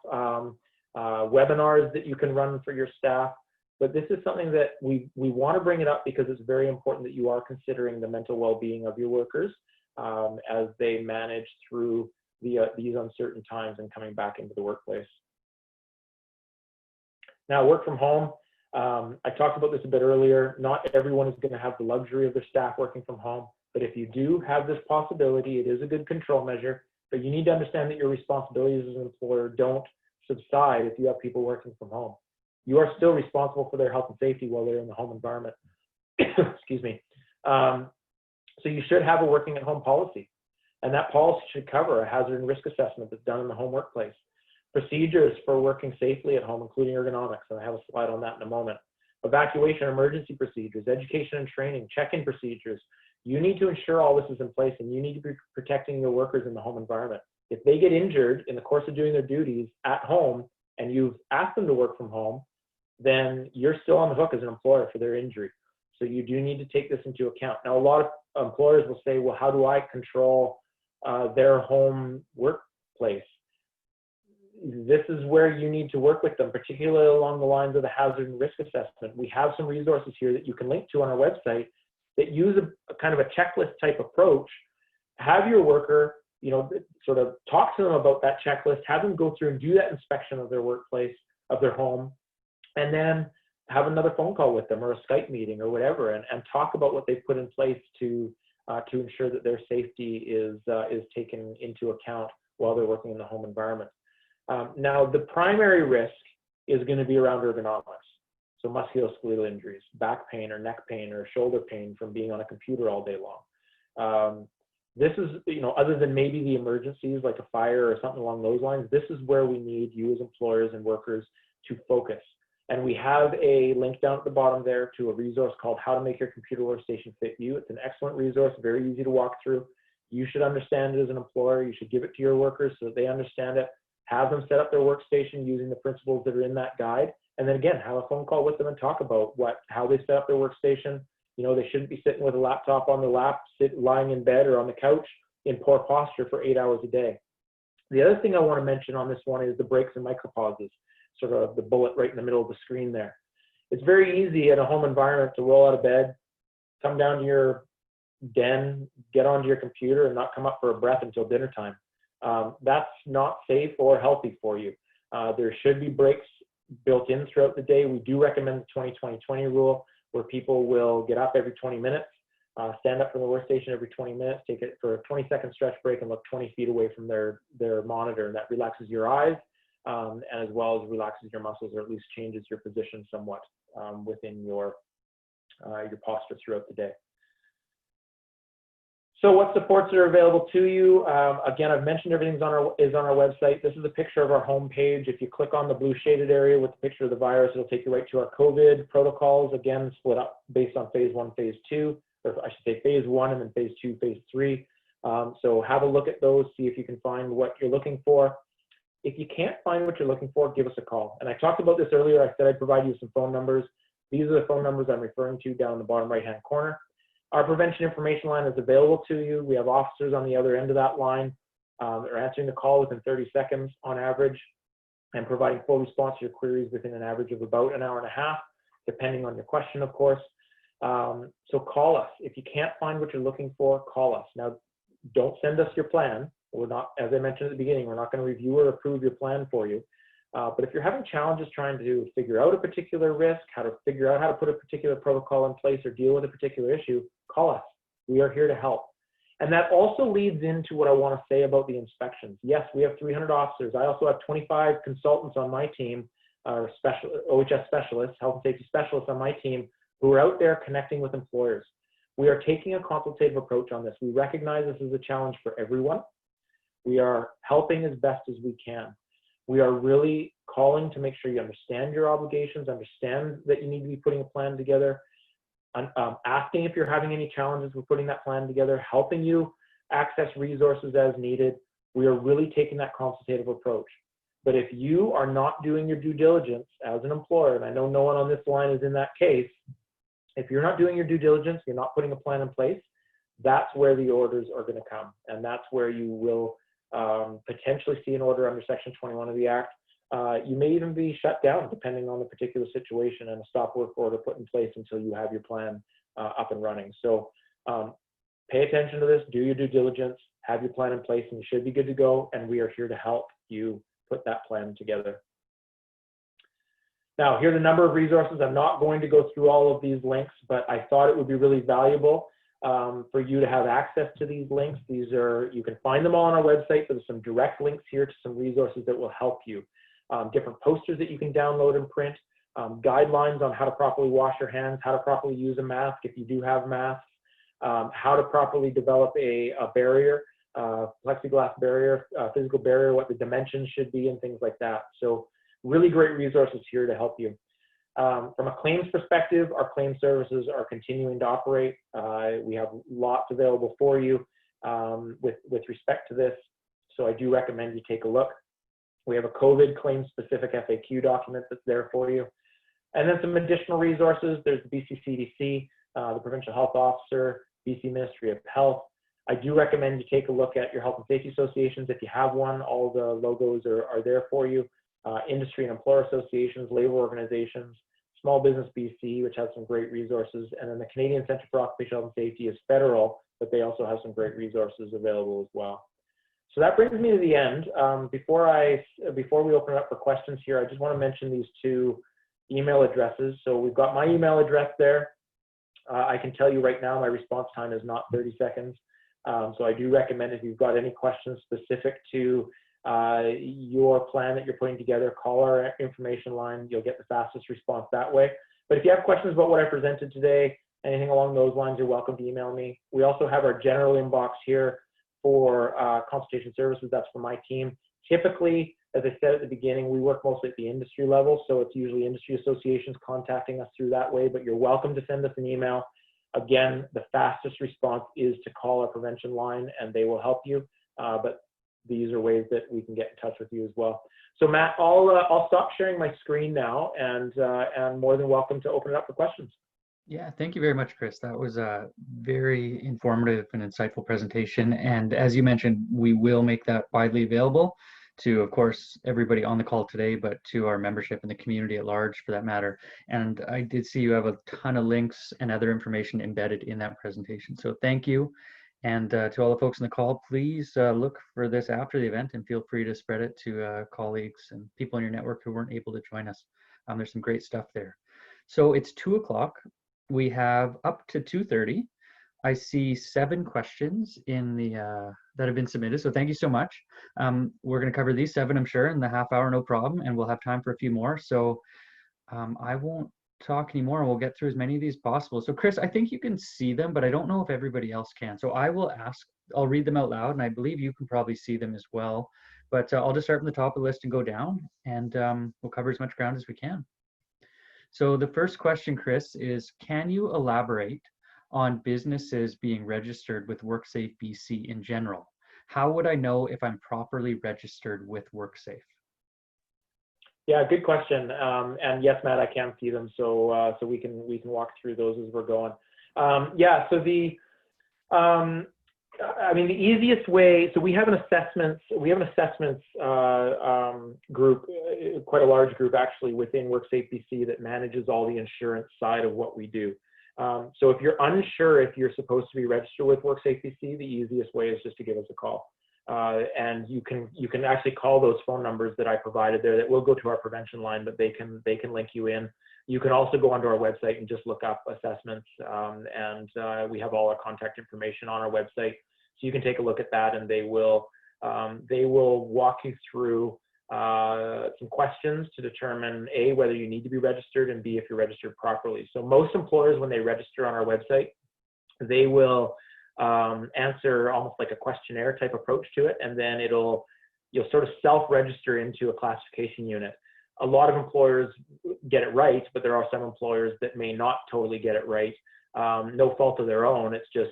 webinars that you can run for your staff. But this is something that we want to bring it up because it's very important that you are considering the mental well-being of your workers as they manage through these uncertain times and coming back into the workplace. Now, work from home. I talked about this a bit earlier. Not everyone is going to have the luxury of their staff working from home, but if you do have this possibility, it is a good control measure. But you need to understand that your responsibilities as an employer don't subside if you have people working from home. You are still responsible for their health and safety while they're in the home environment. Excuse me. So you should have a working at home policy, and that policy should cover a hazard and risk assessment that's done in the home workplace. Procedures for working safely at home, including ergonomics, and I have a slide on that in a moment. Evacuation, emergency procedures, education and training, check-in procedures. You need to ensure all this is in place, and you need to be protecting your workers in the home environment. If they get injured in the course of doing their duties at home, and you've asked them to work from home, then you're still on the hook as an employer for their injury. So you do need to take this into account. Now, a lot of employers will say, well, how do I control their home workplace? This is where you need to work with them, particularly along the lines of the hazard and risk assessment. We have some resources here that you can link to on our website that use a kind of a checklist type approach. Have your worker, you know, sort of talk to them about that checklist, have them go through and do that inspection of their workplace, of their home, and then have another phone call with them or a Skype meeting or whatever, and talk about what they've put in place to ensure that their safety is taken into account while they're working in the home environment. Now, the primary risk is going to be around ergonomics. So musculoskeletal injuries, back pain or neck pain or shoulder pain from being on a computer all day long. This is, you know, other than maybe the emergencies like a fire or something along those lines, this is where we need you as employers and workers to focus. And we have a link down at the bottom there to a resource called How to Make Your Computer Workstation Fit You. It's an excellent resource, very easy to walk through. You should understand it as an employer. You should give it to your workers so that they understand it. Have them set up their workstation using the principles that are in that guide. And then again, have a phone call with them and talk about how they set up their workstation. You know, they shouldn't be sitting with a laptop on their lap, lying in bed or on the couch in poor posture for 8 hours a day. The other thing I want to mention on this one is the breaks and micropauses, sort of the bullet right in the middle of the screen there. It's very easy in a home environment to roll out of bed, come down to your den, get onto your computer and not come up for a breath until dinner time. That's not safe or healthy for you. There should be breaks built in throughout the day. We do recommend the 20-20-20 rule, where people will get up every 20 minutes, stand up from the workstation every 20 minutes, take it for a 20-second stretch break and look 20 feet away from their monitor. And that relaxes your eyes and as well as relaxes your muscles, or at least changes your position somewhat within your posture throughout the day. So what supports are available to you? Again, I've mentioned everything's on our website. This is a picture of our home page. If you click on the blue shaded area with the picture of the virus, it'll take you right to our COVID protocols, again, split up based on phase 1, phase 2, or I should say phase 1 and then phase 2, phase 3. So have a look at those, see if you can find what you're looking for. If you can't find what you're looking for, give us a call. And I talked about this earlier. I said I'd provide you some phone numbers. These are the phone numbers I'm referring to down in the bottom right-hand corner. Our prevention information line is available to you. We have officers on the other end of that line that are answering the call within 30 seconds on average and providing full response to your queries within an average of about an hour and a half, depending on your question, of course. So call us. If you can't find what you're looking for, call us. Now, don't send us your plan. We're not, as I mentioned at the beginning, we're not going to review or approve your plan for you. But if you're having challenges trying to figure out a particular risk, how to figure out how to put a particular protocol in place or deal with a particular issue, call us. We are here to help. And that also leads into what I want to say about the inspections. Yes, we have 300 officers. I also have 25 consultants on my team, or OHS specialists, health and safety specialists on my team, who are out there connecting with employers. We are taking a consultative approach on this. We recognize this is a challenge for everyone. We are helping as best as we can. We are really calling to make sure you understand your obligations, understand that you need to be putting a plan together, asking if you're having any challenges with putting that plan together, helping you access resources as needed. We are really taking that consultative approach. But if you are not doing your due diligence as an employer, and I know no one on this line is in that case, if you're not doing your due diligence, you're not putting a plan in place, that's where the orders are going to come. And that's where you will potentially see an order under Section 21 of the Act. You may even be shut down depending on the particular situation and a stop work order put in place until you have your plan up and running. So pay attention to this, do your due diligence, have your plan in place, and you should be good to go. And we are here to help you put that plan together. Now, here's a number of resources. I'm not going to go through all of these links, but I thought it would be really valuable for you to have access to these links. These are, you can find them all on our website, but there's some direct links here to some resources that will help you. Different posters that you can download and print, guidelines on how to properly wash your hands, how to properly use a mask if you do have masks, how to properly develop a barrier, plexiglass barrier, physical barrier, what the dimensions should be, and things like that. So really great resources here to help you. From a claims perspective, our claim services are continuing to operate. We have lots available for you with respect to this. So I do recommend you take a look. We have a COVID claim specific FAQ document that's there for you. And then some additional resources. There's the BC CDC, the Provincial Health Officer, BC Ministry of Health. I do recommend you take a look at your health and safety associations. If you have one, all the logos are there for you. Industry and employer associations, labor organizations, Small Business BC, which has some great resources, and then the Canadian Centre for Occupational Health and Safety is federal, but they also have some great resources available as well. So that brings me to the end. Before we open it up for questions here, I just want to mention these two email addresses. So we've got my email address there. I can tell you right now my response time is not 30 seconds. So I do recommend if you've got any questions specific to your plan that you're putting together, call our information line. You'll get the fastest response that way. But if you have questions about what I presented today, anything along those lines, you're welcome to email me. We also have our general inbox here for consultation services. That's for my team. Typically, as I said at the beginning, we work mostly at the industry level, so it's usually industry associations contacting us through that way, but you're welcome to send us an email. Again, the fastest response is to call our prevention line and they will help you, but these are ways that we can get in touch with you as well. So Matt, I'll stop sharing my screen now, and more than welcome to open it up for questions. Yeah, thank you very much, Chris. That was a very informative and insightful presentation. And as you mentioned, we will make that widely available to, of course, everybody on the call today, but to our membership and the community at large for that matter. And I did see you have a ton of links and other information embedded in that presentation. So thank you. And to all the folks on the call, please look for this after the event and feel free to spread it to colleagues and people in your network who weren't able to join us. There's some great stuff there. So it's 2 o'clock. We have up to 2:30. I see 7 questions in the that have been submitted. So thank you so much. We're going to cover these 7, I'm sure, in the half hour, no problem. And we'll have time for a few more. So I won't talk anymore, and we'll get through as many of these possible. So Chris, I think you can see them, but I don't know if everybody else can. So I'll read them out loud, and I believe you can probably see them as well. But I'll just start from the top of the list and go down, and we'll cover as much ground as we can. So the first question, Chris, is can you elaborate on businesses being registered with WorkSafeBC in general? How would I know if I'm properly registered with WorkSafe? Yeah, good question. And yes, Matt, I can see them, so so we can walk through those as we're going. Yeah, so I mean, the easiest way. So we have an assessments group, quite a large group actually within WorkSafeBC that manages all the insurance side of what we do. So if you're unsure if you're supposed to be registered with WorkSafeBC, the easiest way is just to give us a call. And you can actually call those phone numbers that I provided there that will go to our prevention line, but they can link you in. You can also go onto our website and just look up assessments, and we have all our contact information on our website, so you can take a look at that, and they will walk you through some questions to determine A, whether you need to be registered, and B, if you're registered properly. So most employers, when they register on our website, they will answer almost like a questionnaire type approach to it, and then you'll sort of self-register into a classification unit. A lot of employers get it right, but there are some employers that may not totally get it right. No fault of their own. It's just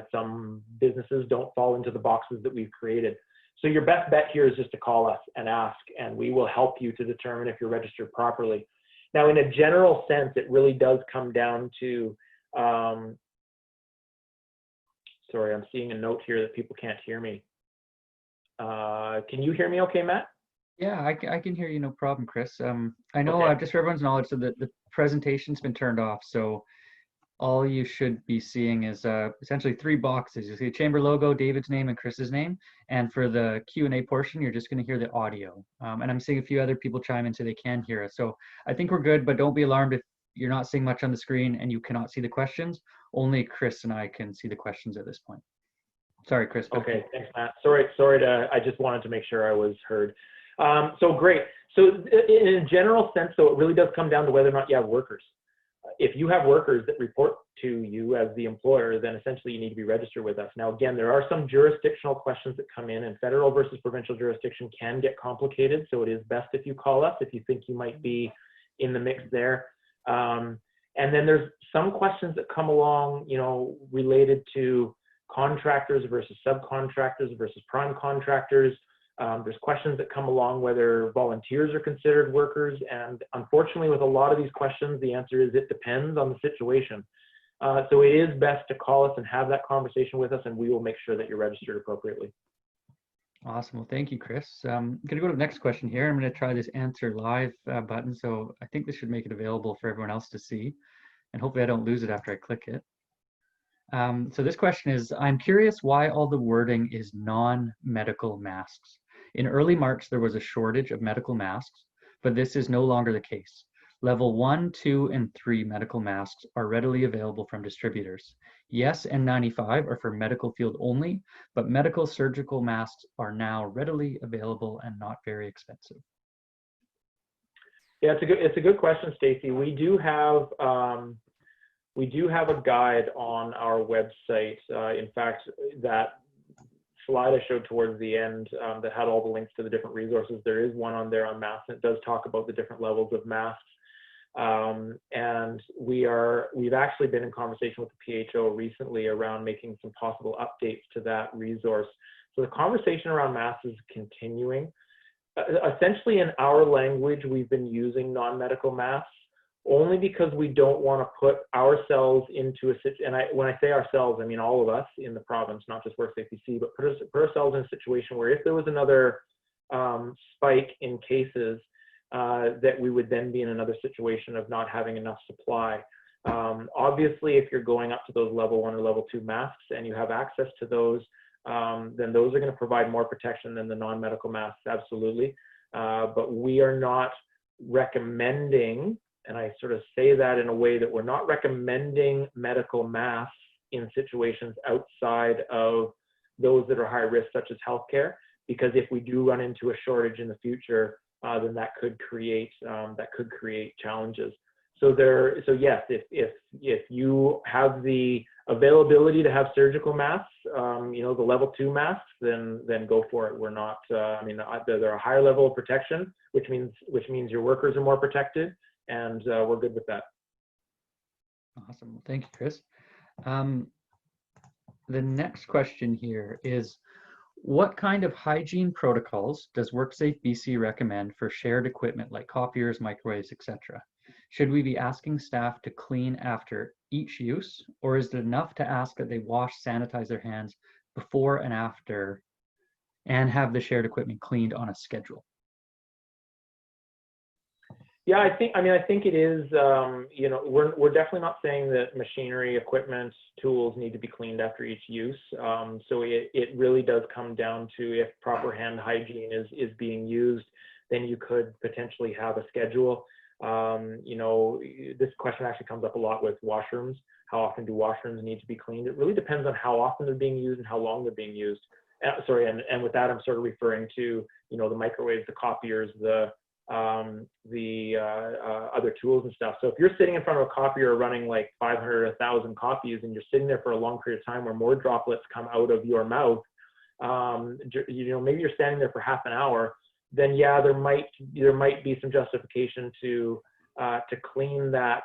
some businesses don't fall into the boxes that we've created. So your best bet here is just to call us and ask, and we will help you to determine if you're registered properly. Now, in a general sense, it really does come down to, sorry, I'm seeing a note here that people can't hear me. Can you hear me okay, Matt? Yeah, I can hear you, no problem, Chris. I know, Okay. just for everyone's knowledge, so the presentation's been turned off, so all you should be seeing is essentially 3 boxes. You see a chamber logo, David's name, and Chris's name. And for the Q&A portion, you're just going to hear the audio. And I'm seeing a few other people chime in so they can hear us. So I think we're good, but don't be alarmed if you're not seeing much on the screen and you cannot see the questions. Only Chris and I can see the questions at this point. Sorry, Chris. Okay, thanks, Matt. Sorry I just wanted to make sure I was heard. So great. So in a general sense, though, it really does come down to whether or not you have workers. If you have workers that report to you as the employer, then essentially you need to be registered with us. Now, again, there are some jurisdictional questions that come in, and federal versus provincial jurisdiction can get complicated. So it is best if you call us if you think you might be in the mix there. And then there's some questions that come along, you know, related to contractors versus subcontractors versus prime contractors. There's questions that come along whether volunteers are considered workers, and unfortunately with a lot of these questions the answer is it depends on the situation. So it is best to call us and have that conversation with us, and we will make sure that you're registered appropriately. Awesome. Well, thank you, Chris. I'm going to go to the next question here. I'm going to try this answer live button, so I think this should make it available for everyone else to see, and hopefully I don't lose it after I click it. So this question is, I'm curious why all the wording is non-medical masks. In early March, there was a shortage of medical masks, but this is no longer the case. Level 1, 2, and 3 medical masks are readily available from distributors. Yes, N95 are for medical field only, but medical surgical masks are now readily available and not very expensive. Yeah, it's a good question, Stacy. We do have a guide on our website. In fact, that slide I showed towards the end that had all the links to the different resources, there is one on there on masks, and it does talk about the different levels of masks. And we've actually been in conversation with the PHO recently around making some possible updates to that resource. So the conversation around masks is continuing. Essentially, in our language, we've been using non-medical masks only because we don't want to put ourselves into a situation, and when I say ourselves, I mean all of us in the province, not just WorkSafeBC, but put ourselves in a situation where if there was another spike in cases, that we would then be in another situation of not having enough supply. Obviously, if you're going up to those level 1 or level 2 masks and you have access to those, then those are going to provide more protection than the non-medical masks, absolutely. But we are not recommending, and I sort of say that in a way that we're not recommending medical masks in situations outside of those that are high risk, such as healthcare, because if we do run into a shortage in the future, then that could create challenges. So yes, if you have the availability to have surgical masks, you know, the level 2 masks, then go for it. We're not. I mean, they're a higher level of protection, which means your workers are more protected, and we're good with that. Awesome. Well, thank you, Chris. The next question here is, What kind of hygiene protocols does WorkSafeBC recommend for shared equipment like copiers, microwaves, etc.? Should we be asking staff to clean after each use, or is it enough to ask that they wash, sanitize their hands before and after, and have the shared equipment cleaned on a schedule? Yeah, I think it is, you know, we're definitely not saying that machinery, equipment, tools need to be cleaned after each use. So it really does come down to if proper hand hygiene is being used, then you could potentially have a schedule. You know, this question actually comes up a lot with washrooms. How often do washrooms need to be cleaned? It really depends on how often they're being used and how long they're being used. Sorry, and with that, I'm sort of referring to, you know, the microwaves, the copiers, the other tools and stuff. So if you're sitting in front of a copier running like 500 or 1,000 copies and you're sitting there for a long period of time where more droplets come out of your mouth, you know, maybe you're standing there for half an hour, then yeah, there might be some justification to clean that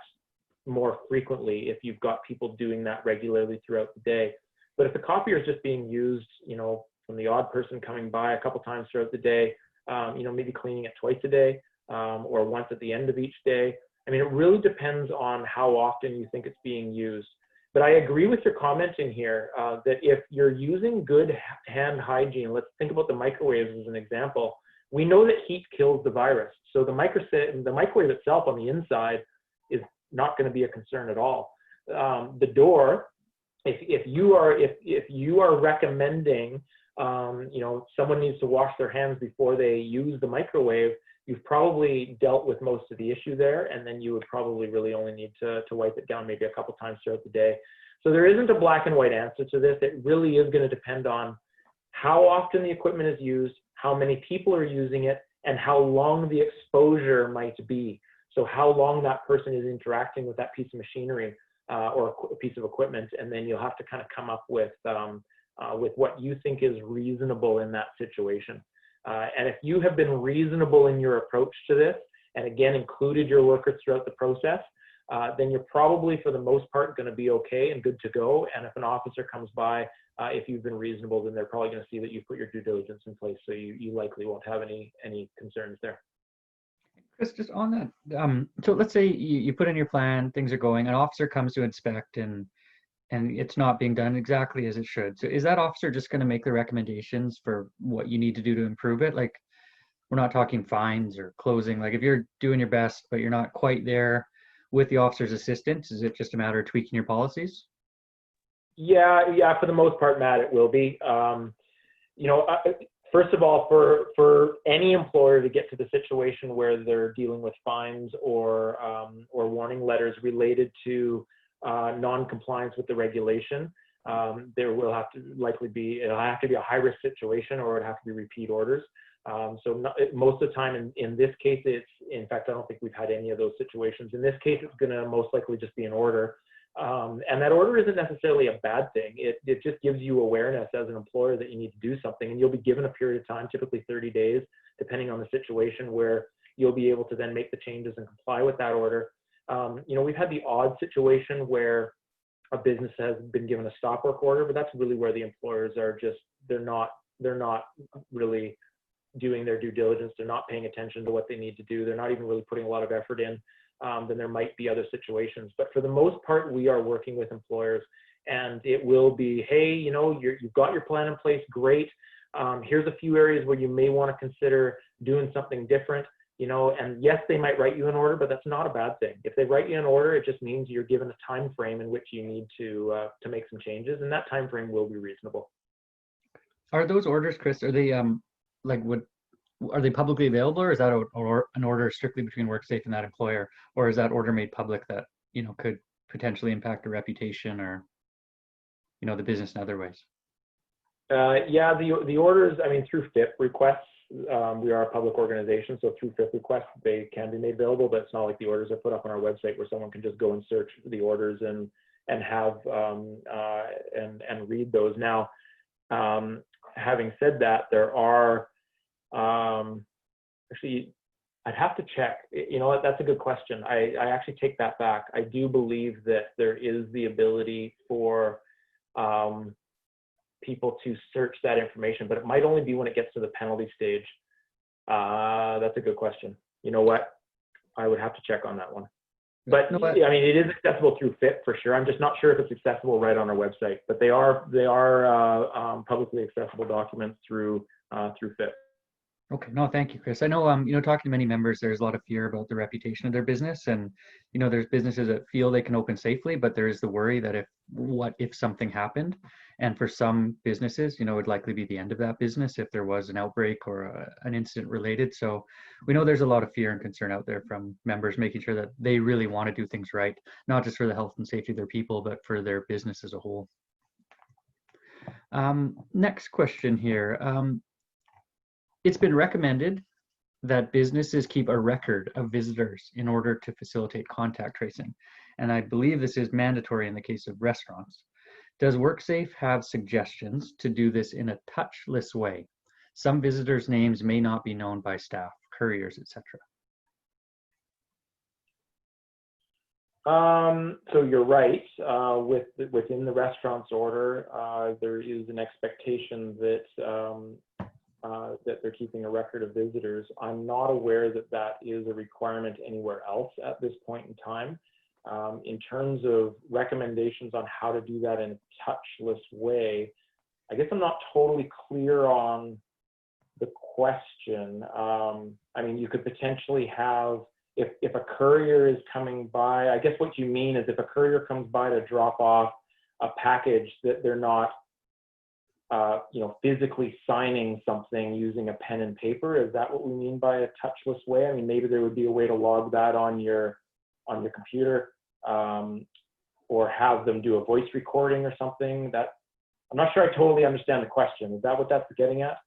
more frequently if you've got people doing that regularly throughout the day. But if the copier is just being used, you know, from the odd person coming by a couple times throughout the day, you know, maybe cleaning it twice a day or once at the end of each day. I mean, it really depends on how often you think it's being used. But I agree with your comment in here that if you're using good hand hygiene, let's think about the microwaves as an example. We know that heat kills the virus. So the microwave itself on the inside is not going to be a concern at all. The door, if you are recommending you know, someone needs to wash their hands before they use the microwave, you've probably dealt with most of the issue there, and then you would probably really only need to wipe it down maybe a couple times throughout the day. So there isn't a black and white answer to this. It really is going to depend on how often the equipment is used, how many people are using it, and how long the exposure might be. So how long that person is interacting with that piece of machinery or a piece of equipment, and then you'll have to kind of come up with what you think is reasonable in that situation. And if you have been reasonable in your approach to this, and again, included your workers throughout the process, then you're probably, for the most part, going to be okay and good to go. And if an officer comes by, if you've been reasonable, then they're probably going to see that you put your due diligence in place, so you likely won't have any concerns there. Chris, just on that, so let's say you put in your plan, things are going, an officer comes to inspect and it's not being done exactly as it should. So is that officer just going to make the recommendations for what you need to do to improve it? Like, we're not talking fines or closing. Like, if you're doing your best, but you're not quite there with the officer's assistance, is it just a matter of tweaking your policies? Yeah, for the most part, Matt, it will be. You know, first of all, for any employer to get to the situation where they're dealing with fines or warning letters related to non-compliance with the regulation, there will have to it'll have to be a high-risk situation, or it'll have to be repeat orders. So most of the time in this case, in fact, I don't think we've had any of those situations. In this case, it's going to most likely just be an order. And that order isn't necessarily a bad thing. It just gives you awareness as an employer that you need to do something, and you'll be given a period of time, typically 30 days, depending on the situation, where you'll be able to then make the changes and comply with that order. You know, we've had the odd situation where a business has been given a stop work order, but that's really where the employers are they're not really doing their due diligence. They're not paying attention to what they need to do. They're not even really putting a lot of effort in. Then there might be other situations. But for the most part, we are working with employers, and it will be, hey, you know, you've got your plan in place, great. Here's a few areas where you may want to consider doing something different. You know, and yes, they might write you an order, but that's not a bad thing. If they write you an order, it just means you're given a time frame in which you need to make some changes, and that time frame will be reasonable. Are those orders, Chris, are they are they publicly available, or is that an order strictly between WorkSafe and that employer, or is that order made public that, you know, could potentially impact the reputation or, you know, the business in other ways? Yeah, the orders, I mean, through FIP requests, we are a public organization, so through FIP requests, they can be made available, but it's not like the orders are put up on our website where someone can just go and search the orders and have and read those. Now, having said that, there are actually, I'd have to check. You know what? That's a good question. I actually take that back. I do believe that there is the ability for people to search that information, but it might only be when it gets to the penalty stage. That's a good question. You know what? I would have to check on that one. But No, I mean, it is accessible through FIT for sure. I'm just not sure if it's accessible right on our website, but they are publicly accessible documents through FIT. Okay, no, thank you, Chris. I know, talking to many members, there's a lot of fear about the reputation of their business, and there's businesses that feel they can open safely, but there is the worry that what if something happened, and for some businesses, it would likely be the end of that business if there was an outbreak or an incident related. So we know there's a lot of fear and concern out there from members, making sure that they really want to do things right, not just for the health and safety of their people, but for their business as a whole. Next question here. It's been recommended that businesses keep a record of visitors in order to facilitate contact tracing. And I believe this is mandatory in the case of restaurants. Does WorkSafe have suggestions to do this in a touchless way? Some visitors' names may not be known by staff, couriers, etc. So you're right. Within the restaurant's order, there is an expectation that that they're keeping a record of visitors. I'm not aware that that is a requirement anywhere else at this point in time. In terms of recommendations on how to do that in a touchless way, I guess I'm not totally clear on the question. I mean, you could potentially have, if a courier is coming by, I guess what you mean is if a courier comes by to drop off a package, that they're not physically signing something using a pen and paper. Is that what we mean by a touchless way? I mean, maybe there would be a way to log that on your computer, or have them do a voice recording or something. That I'm not sure I totally understand the question. Is that what that's getting at?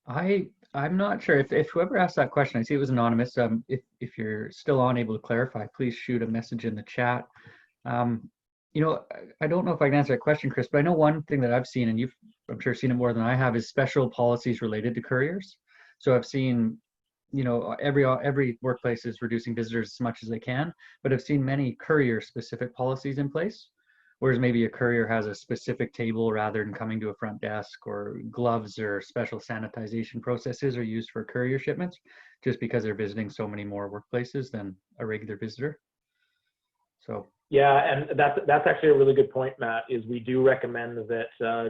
I'm not sure. If whoever asked that question, I see it was anonymous. If you're still unable to clarify, please shoot a message in the chat. I don't know if I can answer that question, Chris, but I know one thing that I've seen, and you've, I'm sure, seen it more than I have, is special policies related to couriers. So I've seen, every workplace is reducing visitors as much as they can, but I've seen many courier-specific policies in place, whereas maybe a courier has a specific table rather than coming to a front desk, or gloves or special sanitization processes are used for courier shipments, just because they're visiting so many more workplaces than a regular visitor. So. Yeah, and that's actually a really good point, Matt, is we do recommend that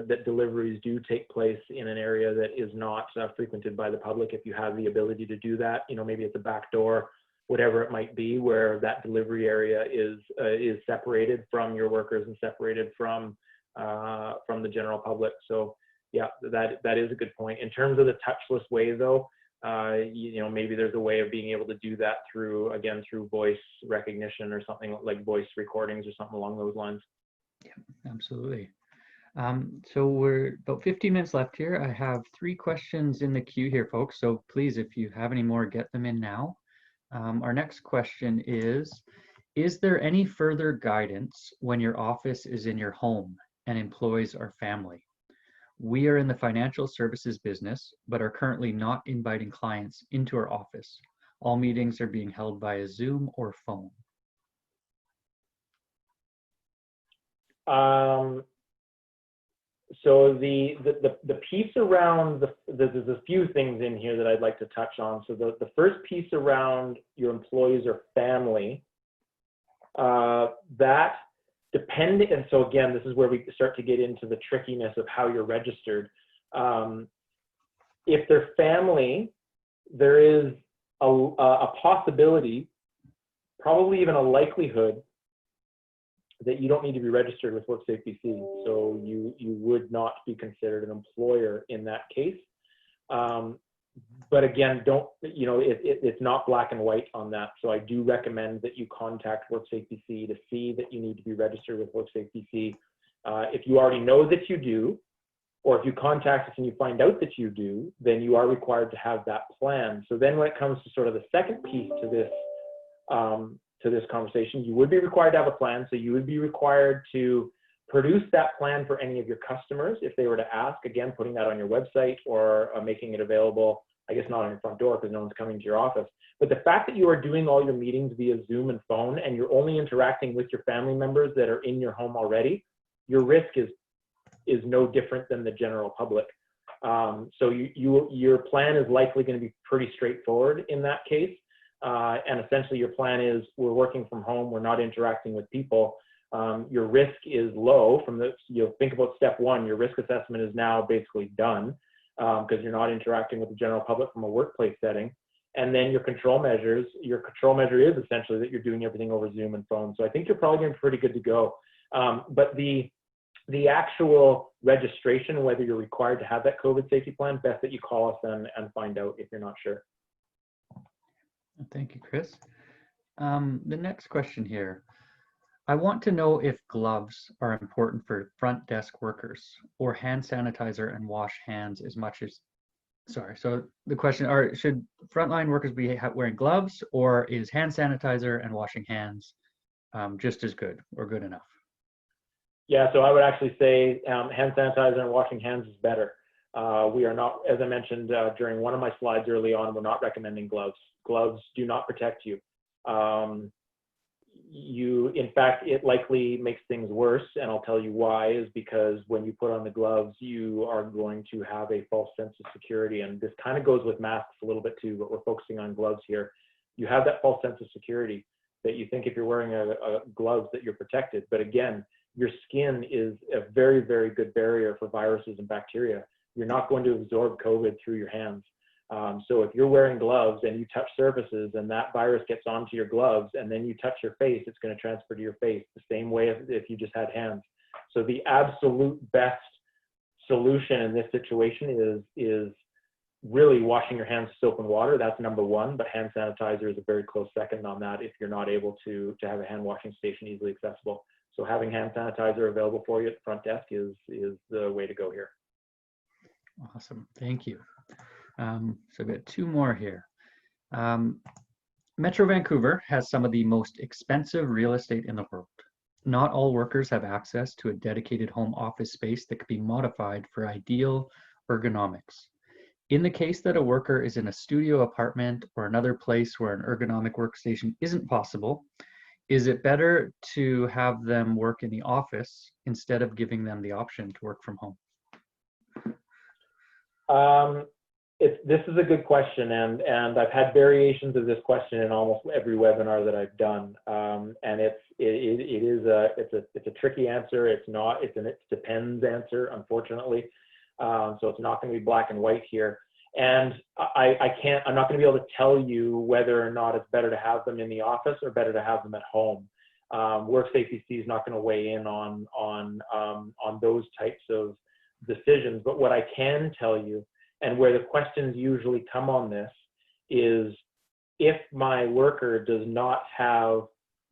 that deliveries do take place in an area that is not frequented by the public. If you have the ability to do that, maybe it's a back door, whatever it might be, where that delivery area is separated from your workers and separated from the general public. So yeah, that is a good point. In terms of the touchless way, though, maybe there's a way of being able to do that through voice recognition or something like voice recordings or something along those lines. Yeah, absolutely. So we're about 15 minutes left here. I have 3 questions in the queue here, folks. So please, if you have any more, get them in now. Our next question is there any further guidance when your office is in your home and employees are family? We are in the financial services business, but are currently not inviting clients into our office. All meetings are being held via Zoom or phone. So the piece around there's a few things in here that I'd like to touch on. So the first piece around your employees or family, that depending, and so again, this is where we start to get into the trickiness of how you're registered. If they're family, there is a possibility, probably even a likelihood, that you don't need to be registered with WorkSafeBC. So you would not be considered an employer in that case. But again, it's not black and white on that. So I do recommend that you contact WorkSafeBC to see that you need to be registered with WorkSafeBC. If you already know that you do, or if you contact us and you find out that you do, then you are required to have that plan. So then when it comes to sort of the second piece to this conversation, you would be required to have a plan. So you would be required to produce that plan for any of your customers if they were to ask, again, putting that on your website or making it available, I guess not on your front door because no one's coming to your office. But the fact that you are doing all your meetings via Zoom and phone, and you're only interacting with your family members that are in your home already, your risk is is no different than the general public. So your plan is likely going to be pretty straightforward in that case. And essentially your plan is, we're working from home, we're not interacting with people. Your risk is low from the, think about step one, your risk assessment is now basically done because you're not interacting with the general public from a workplace setting. And then your control measure is essentially that you're doing everything over Zoom and phone. So I think you're probably going to be pretty good to go. But the actual registration, whether you're required to have that COVID safety plan, best that you call us and find out if you're not sure. Thank you, Chris. The next question here. I want to know if gloves are important for front desk workers, or hand sanitizer and wash hands as much as, so the question, should frontline workers be wearing gloves, or is hand sanitizer and washing hands just as good or good enough? Yeah, so I would actually say hand sanitizer and washing hands is better. We are not, as I mentioned during one of my slides early on, we're not recommending gloves. Gloves do not protect you. In fact, it likely makes things worse, and I'll tell you why, is because when you put on the gloves, you are going to have a false sense of security. And this kind of goes with masks a little bit too, but we're focusing on gloves here. You have that false sense of security that you think if you're wearing a gloves that you're protected. But again, your skin is a very, very good barrier for viruses and bacteria. You're not going to absorb COVID through your hands. So if you're wearing gloves and you touch surfaces and that virus gets onto your gloves and then you touch your face, it's going to transfer to your face the same way as if you just had hands. So the absolute best solution in this situation is really washing your hands with soap and water. That's number one, but hand sanitizer is a very close second on that if you're not able to have a hand washing station easily accessible. So having hand sanitizer available for you at the front desk is the way to go here. Awesome, thank you. So I've got two more here. Metro Vancouver has some of the most expensive real estate in the world. Not all workers have access to a dedicated home office space that could be modified for ideal ergonomics. In the case that a worker is in a studio apartment or another place where an ergonomic workstation isn't possible, is it better to have them work in the office instead of giving them the option to work from home? This is a good question, and I've had variations of this question in almost every webinar that I've done, and it's a tricky answer. It's an it depends answer, unfortunately. So it's not going to be black and white here, and I'm not going to be able to tell you whether or not it's better to have them in the office or better to have them at home. WorkSafeBC is not going to weigh in on those types of decisions, but what I can tell you, and where the questions usually come on this, is if my worker does not have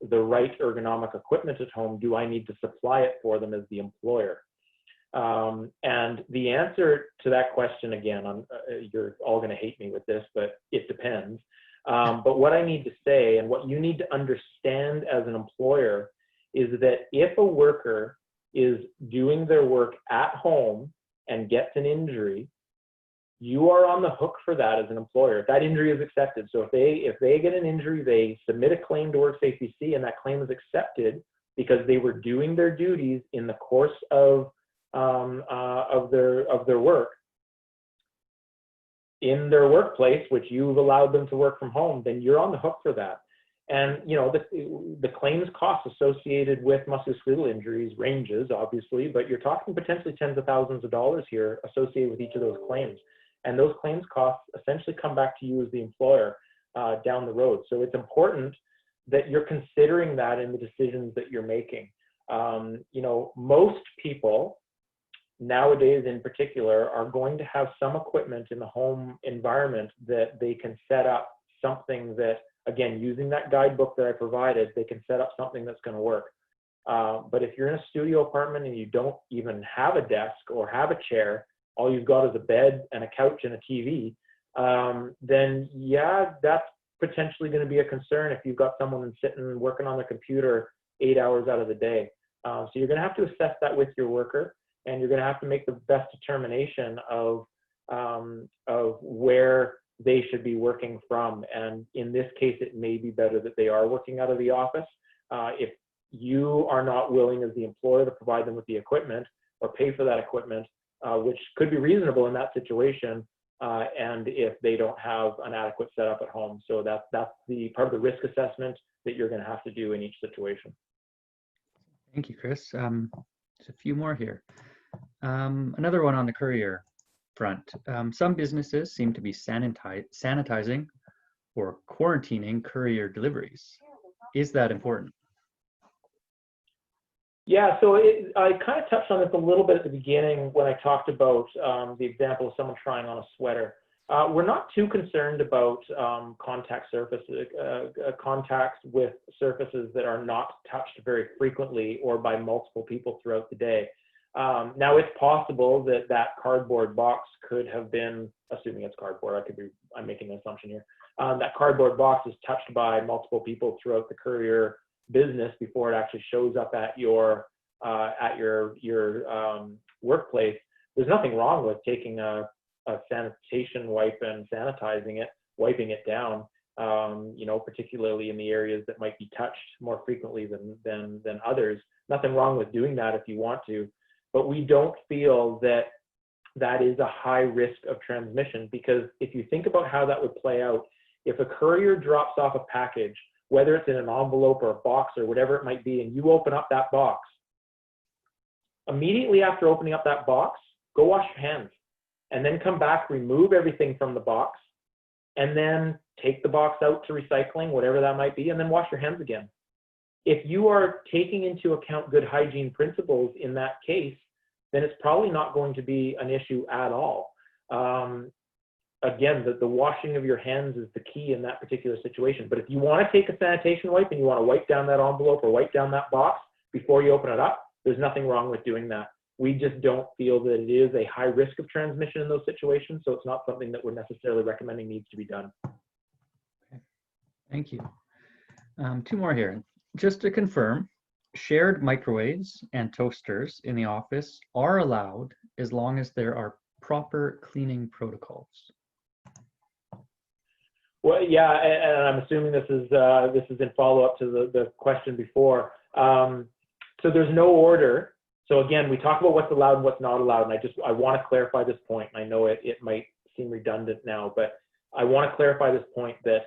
the right ergonomic equipment at home, do I need to supply it for them as the employer? And the answer to that question, again, you're all going to hate me with this, but it depends. But what I need to say, and what you need to understand as an employer, is that if a worker is doing their work at home and gets an injury, you are on the hook for that as an employer if that injury is accepted. So if they get an injury, they submit a claim to WorkSafeBC, and that claim is accepted because they were doing their duties in the course of their work in their workplace, which you've allowed them to work from home, then you're on the hook for that. And the claims costs associated with musculoskeletal injuries ranges, obviously, but you're talking potentially tens of thousands of dollars here associated with each of those claims. And those claims costs essentially come back to you as the employer down the road. So it's important that you're considering that in the decisions that you're making. Most people nowadays in particular are going to have some equipment in the home environment that they can set up something that, again, using that guidebook that I provided, they can set up something that's going to work. But if you're in a studio apartment and you don't even have a desk or have a chair, all you've got is a bed and a couch and a TV, then yeah, that's potentially going to be a concern if you've got someone sitting working on their computer 8 hours out of the day. So you're going to have to assess that with your worker, and you're going to have to make the best determination of where they should be working from. And in this case, it may be better that they are working out of the office. If you are not willing as the employer to provide them with the equipment, or pay for that equipment, which could be reasonable in that situation, and if they don't have an adequate setup at home. So that's the part of the risk assessment that you're going to have to do in each situation. Thank you, Chris. There's a few more here. Another one on the courier front. Some businesses seem to be sanitizing or quarantining courier deliveries. Is that important? Yeah, so I kind of touched on this a little bit at the beginning when I talked about the example of someone trying on a sweater. We're not too concerned about contact contacts with surfaces that are not touched very frequently or by multiple people throughout the day. Now, it's possible that that cardboard box could have been, assuming it's cardboard, I'm making an assumption here, that cardboard box is touched by multiple people throughout the courier business before it actually shows up at your workplace. There's nothing wrong with taking a sanitation wipe and sanitizing it, wiping it down, particularly in the areas that might be touched more frequently than others. Nothing wrong with doing that if you want to, but we don't feel that that is a high risk of transmission, because if you think about how that would play out, if a courier drops off a package, whether it's in an envelope or a box or whatever it might be, and you open up that box, immediately after opening up that box, go wash your hands, and then come back, remove everything from the box, and then take the box out to recycling, whatever that might be, and then wash your hands again. If you are taking into account good hygiene principles in that case, then it's probably not going to be an issue at all. Again, the washing of your hands is the key in that particular situation. But if you want to take a sanitation wipe and you want to wipe down that envelope or wipe down that box before you open it up, there's nothing wrong with doing that. We just don't feel that it is a high risk of transmission in those situations, so it's not something that we're necessarily recommending needs to be done. Okay. Thank you. Two more here. Just to confirm, shared microwaves and toasters in the office are allowed as long as there are proper cleaning protocols. Well, yeah, and I'm assuming this is in follow-up to the question before. So there's no order. So again, we talk about what's allowed and what's not allowed, and I want to clarify this point. And I know it might seem redundant now, but I want to clarify this point that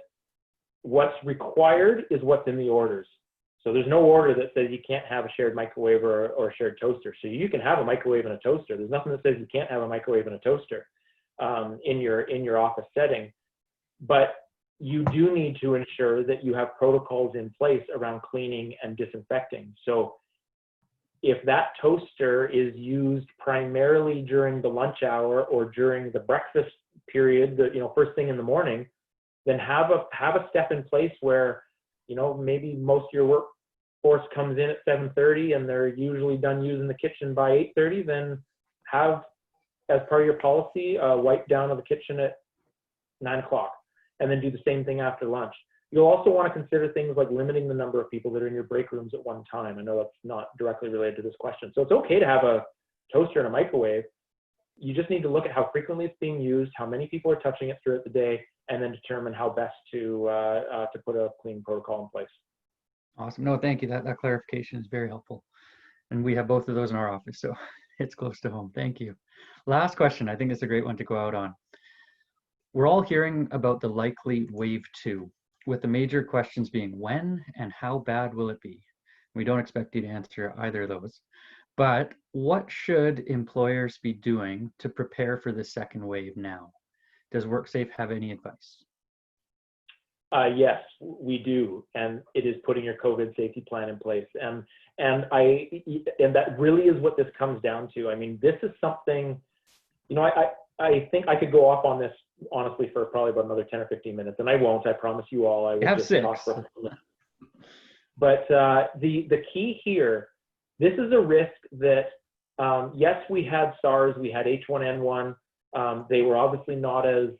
what's required is what's in the orders. So there's no order that says you can't have a shared microwave or a shared toaster. So you can have a microwave and a toaster. There's nothing that says you can't have a microwave and a toaster in your office setting. But you do need to ensure that you have protocols in place around cleaning and disinfecting. So if that toaster is used primarily during the lunch hour or during the breakfast period, first thing in the morning, then have a step in place where, maybe most of your workforce comes in at 7:30 and they're usually done using the kitchen by 8:30, then have, as part of your policy, a wipe down of the kitchen at 9 o'clock, and then do the same thing after lunch. You'll also want to consider things like limiting the number of people that are in your break rooms at one time. I know that's not directly related to this question. So it's okay to have a toaster and a microwave. You just need to look at how frequently it's being used, how many people are touching it throughout the day, and then determine how best to put a clean protocol in place. Awesome. No, thank you. That clarification is very helpful. And we have both of those in our office, so it's close to home. Thank you. Last question. I think it's a great one to go out on. We're all hearing about the likely wave 2, with the major questions being when and how bad will it be? We don't expect you to answer either of those. But what should employers be doing to prepare for the second wave now? Does WorkSafe have any advice? Yes, we do, and it is putting your COVID safety plan in place, and that really is what this comes down to. I mean, this is something, I think I could go off on this honestly for probably about another 10 or 15 minutes, and I won't. I promise you all. I will have just 6. talk for a minute. But the key here, this is a risk that yes, we had SARS, we had H1N1. They were obviously not as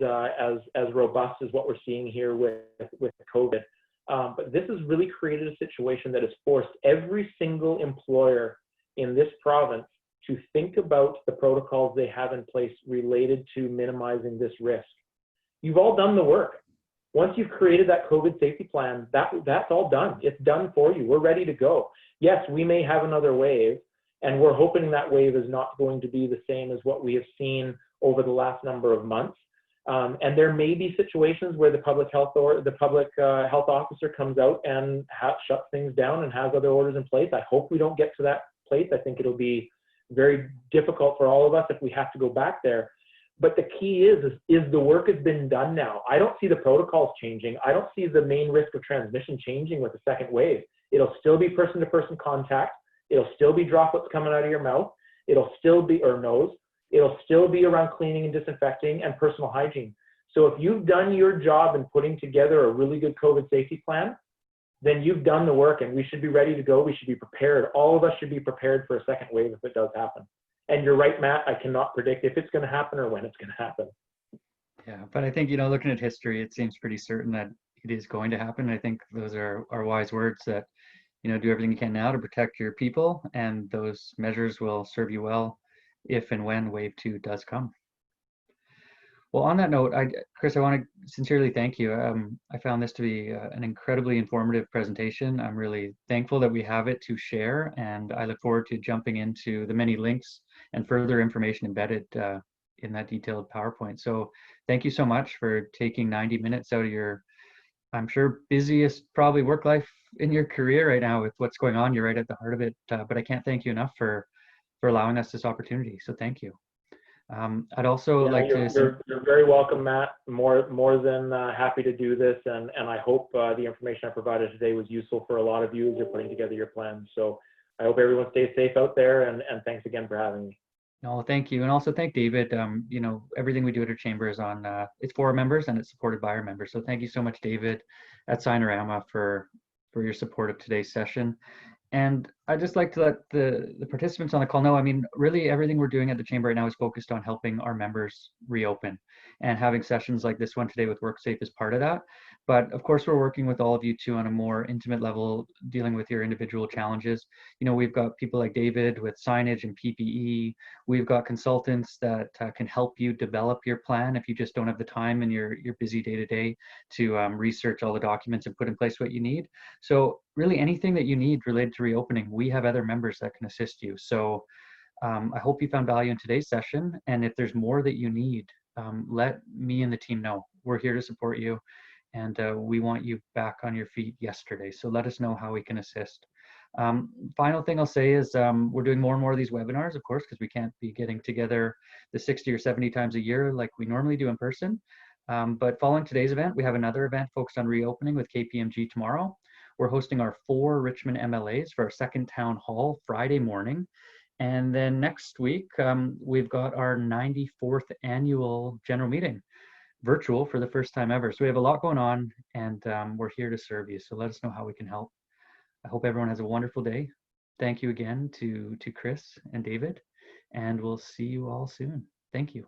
robust as what we're seeing here with COVID. But this has really created a situation that has forced every single employer in this province to think about the protocols they have in place related to minimizing this risk. You've all done the work. Once you've created that COVID safety plan, that's all done. It's done for you. We're ready to go. Yes, we may have another wave, And we're hoping that wave is not going to be the same as what we have seen over the last number of months. And there may be situations where the public health health officer comes out and shuts things down and has other orders in place. I hope we don't get to that place. I think it'll be very difficult for all of us if we have to go back there. But the key is the work has been done now. I don't see the protocols changing. I don't see the main risk of transmission changing with the second wave. It'll still be person-to-person contact. It'll still be droplets coming out of your mouth. It'll still be, or nose. It'll still be around cleaning and disinfecting and personal hygiene. So if you've done your job in putting together a really good COVID safety plan, then you've done the work and we should be ready to go. We should be prepared. All of us should be prepared for a second wave if it does happen. And you're right, Matt, I cannot predict if it's going to happen or when it's going to happen. Yeah, but I think, you know, looking at history, it seems pretty certain that it is going to happen. I think those are wise words that, you know, do everything you can now to protect your people, and those measures will serve you well if and when wave 2 does come. Well, on that note, Chris, I want to sincerely thank you. I found this to be an incredibly informative presentation. I'm really thankful that we have it to share, and I look forward to jumping into the many links and further information embedded in that detailed PowerPoint. So thank you so much for taking 90 minutes out of your, I'm sure, busiest probably work life in your career right now with what's going on. You're right at the heart of it, but I can't thank you enough for allowing us this opportunity. So thank you. I'd also like to. You're very welcome, Matt. More than happy to do this, and I hope the information I provided today was useful for a lot of you as you're putting together your plans. So I hope everyone stays safe out there, and thanks again for having me. No, thank you, and also thank David. You know, everything we do at our chamber is on. It's for our members and it's supported by our members. So thank you so much, David, at Signarama for your support of today's session. And I'd just like to let the participants on the call know, I mean, really everything we're doing at the chamber right now is focused on helping our members reopen, and having sessions like this one today with WorkSafe is part of that. But of course, we're working with all of you too on a more intimate level, dealing with your individual challenges. You know, we've got people like David with signage and PPE. We've got consultants that can help you develop your plan if you just don't have the time in your busy day-to-day to research all the documents and put in place what you need. So really anything that you need related to reopening, we have other members that can assist you. So I hope you found value in today's session. And if there's more that you need, let me and the team know. We're here to support you. And we want you back on your feet yesterday. So let us know how we can assist. Final thing I'll say is we're doing more and more of these webinars, of course, because we can't be getting together the 60 or 70 times a year like we normally do in person. But following today's event, we have another event focused on reopening with KPMG tomorrow. We're hosting our 4 Richmond MLAs for our second town hall Friday morning. And then next week, we've got our 94th annual general meeting, virtual for the first time ever. So we have a lot going on, and we're here to serve you. So let us know how we can help. I hope everyone has a wonderful day. Thank you again to Chris and David, and we'll see you all soon. Thank you.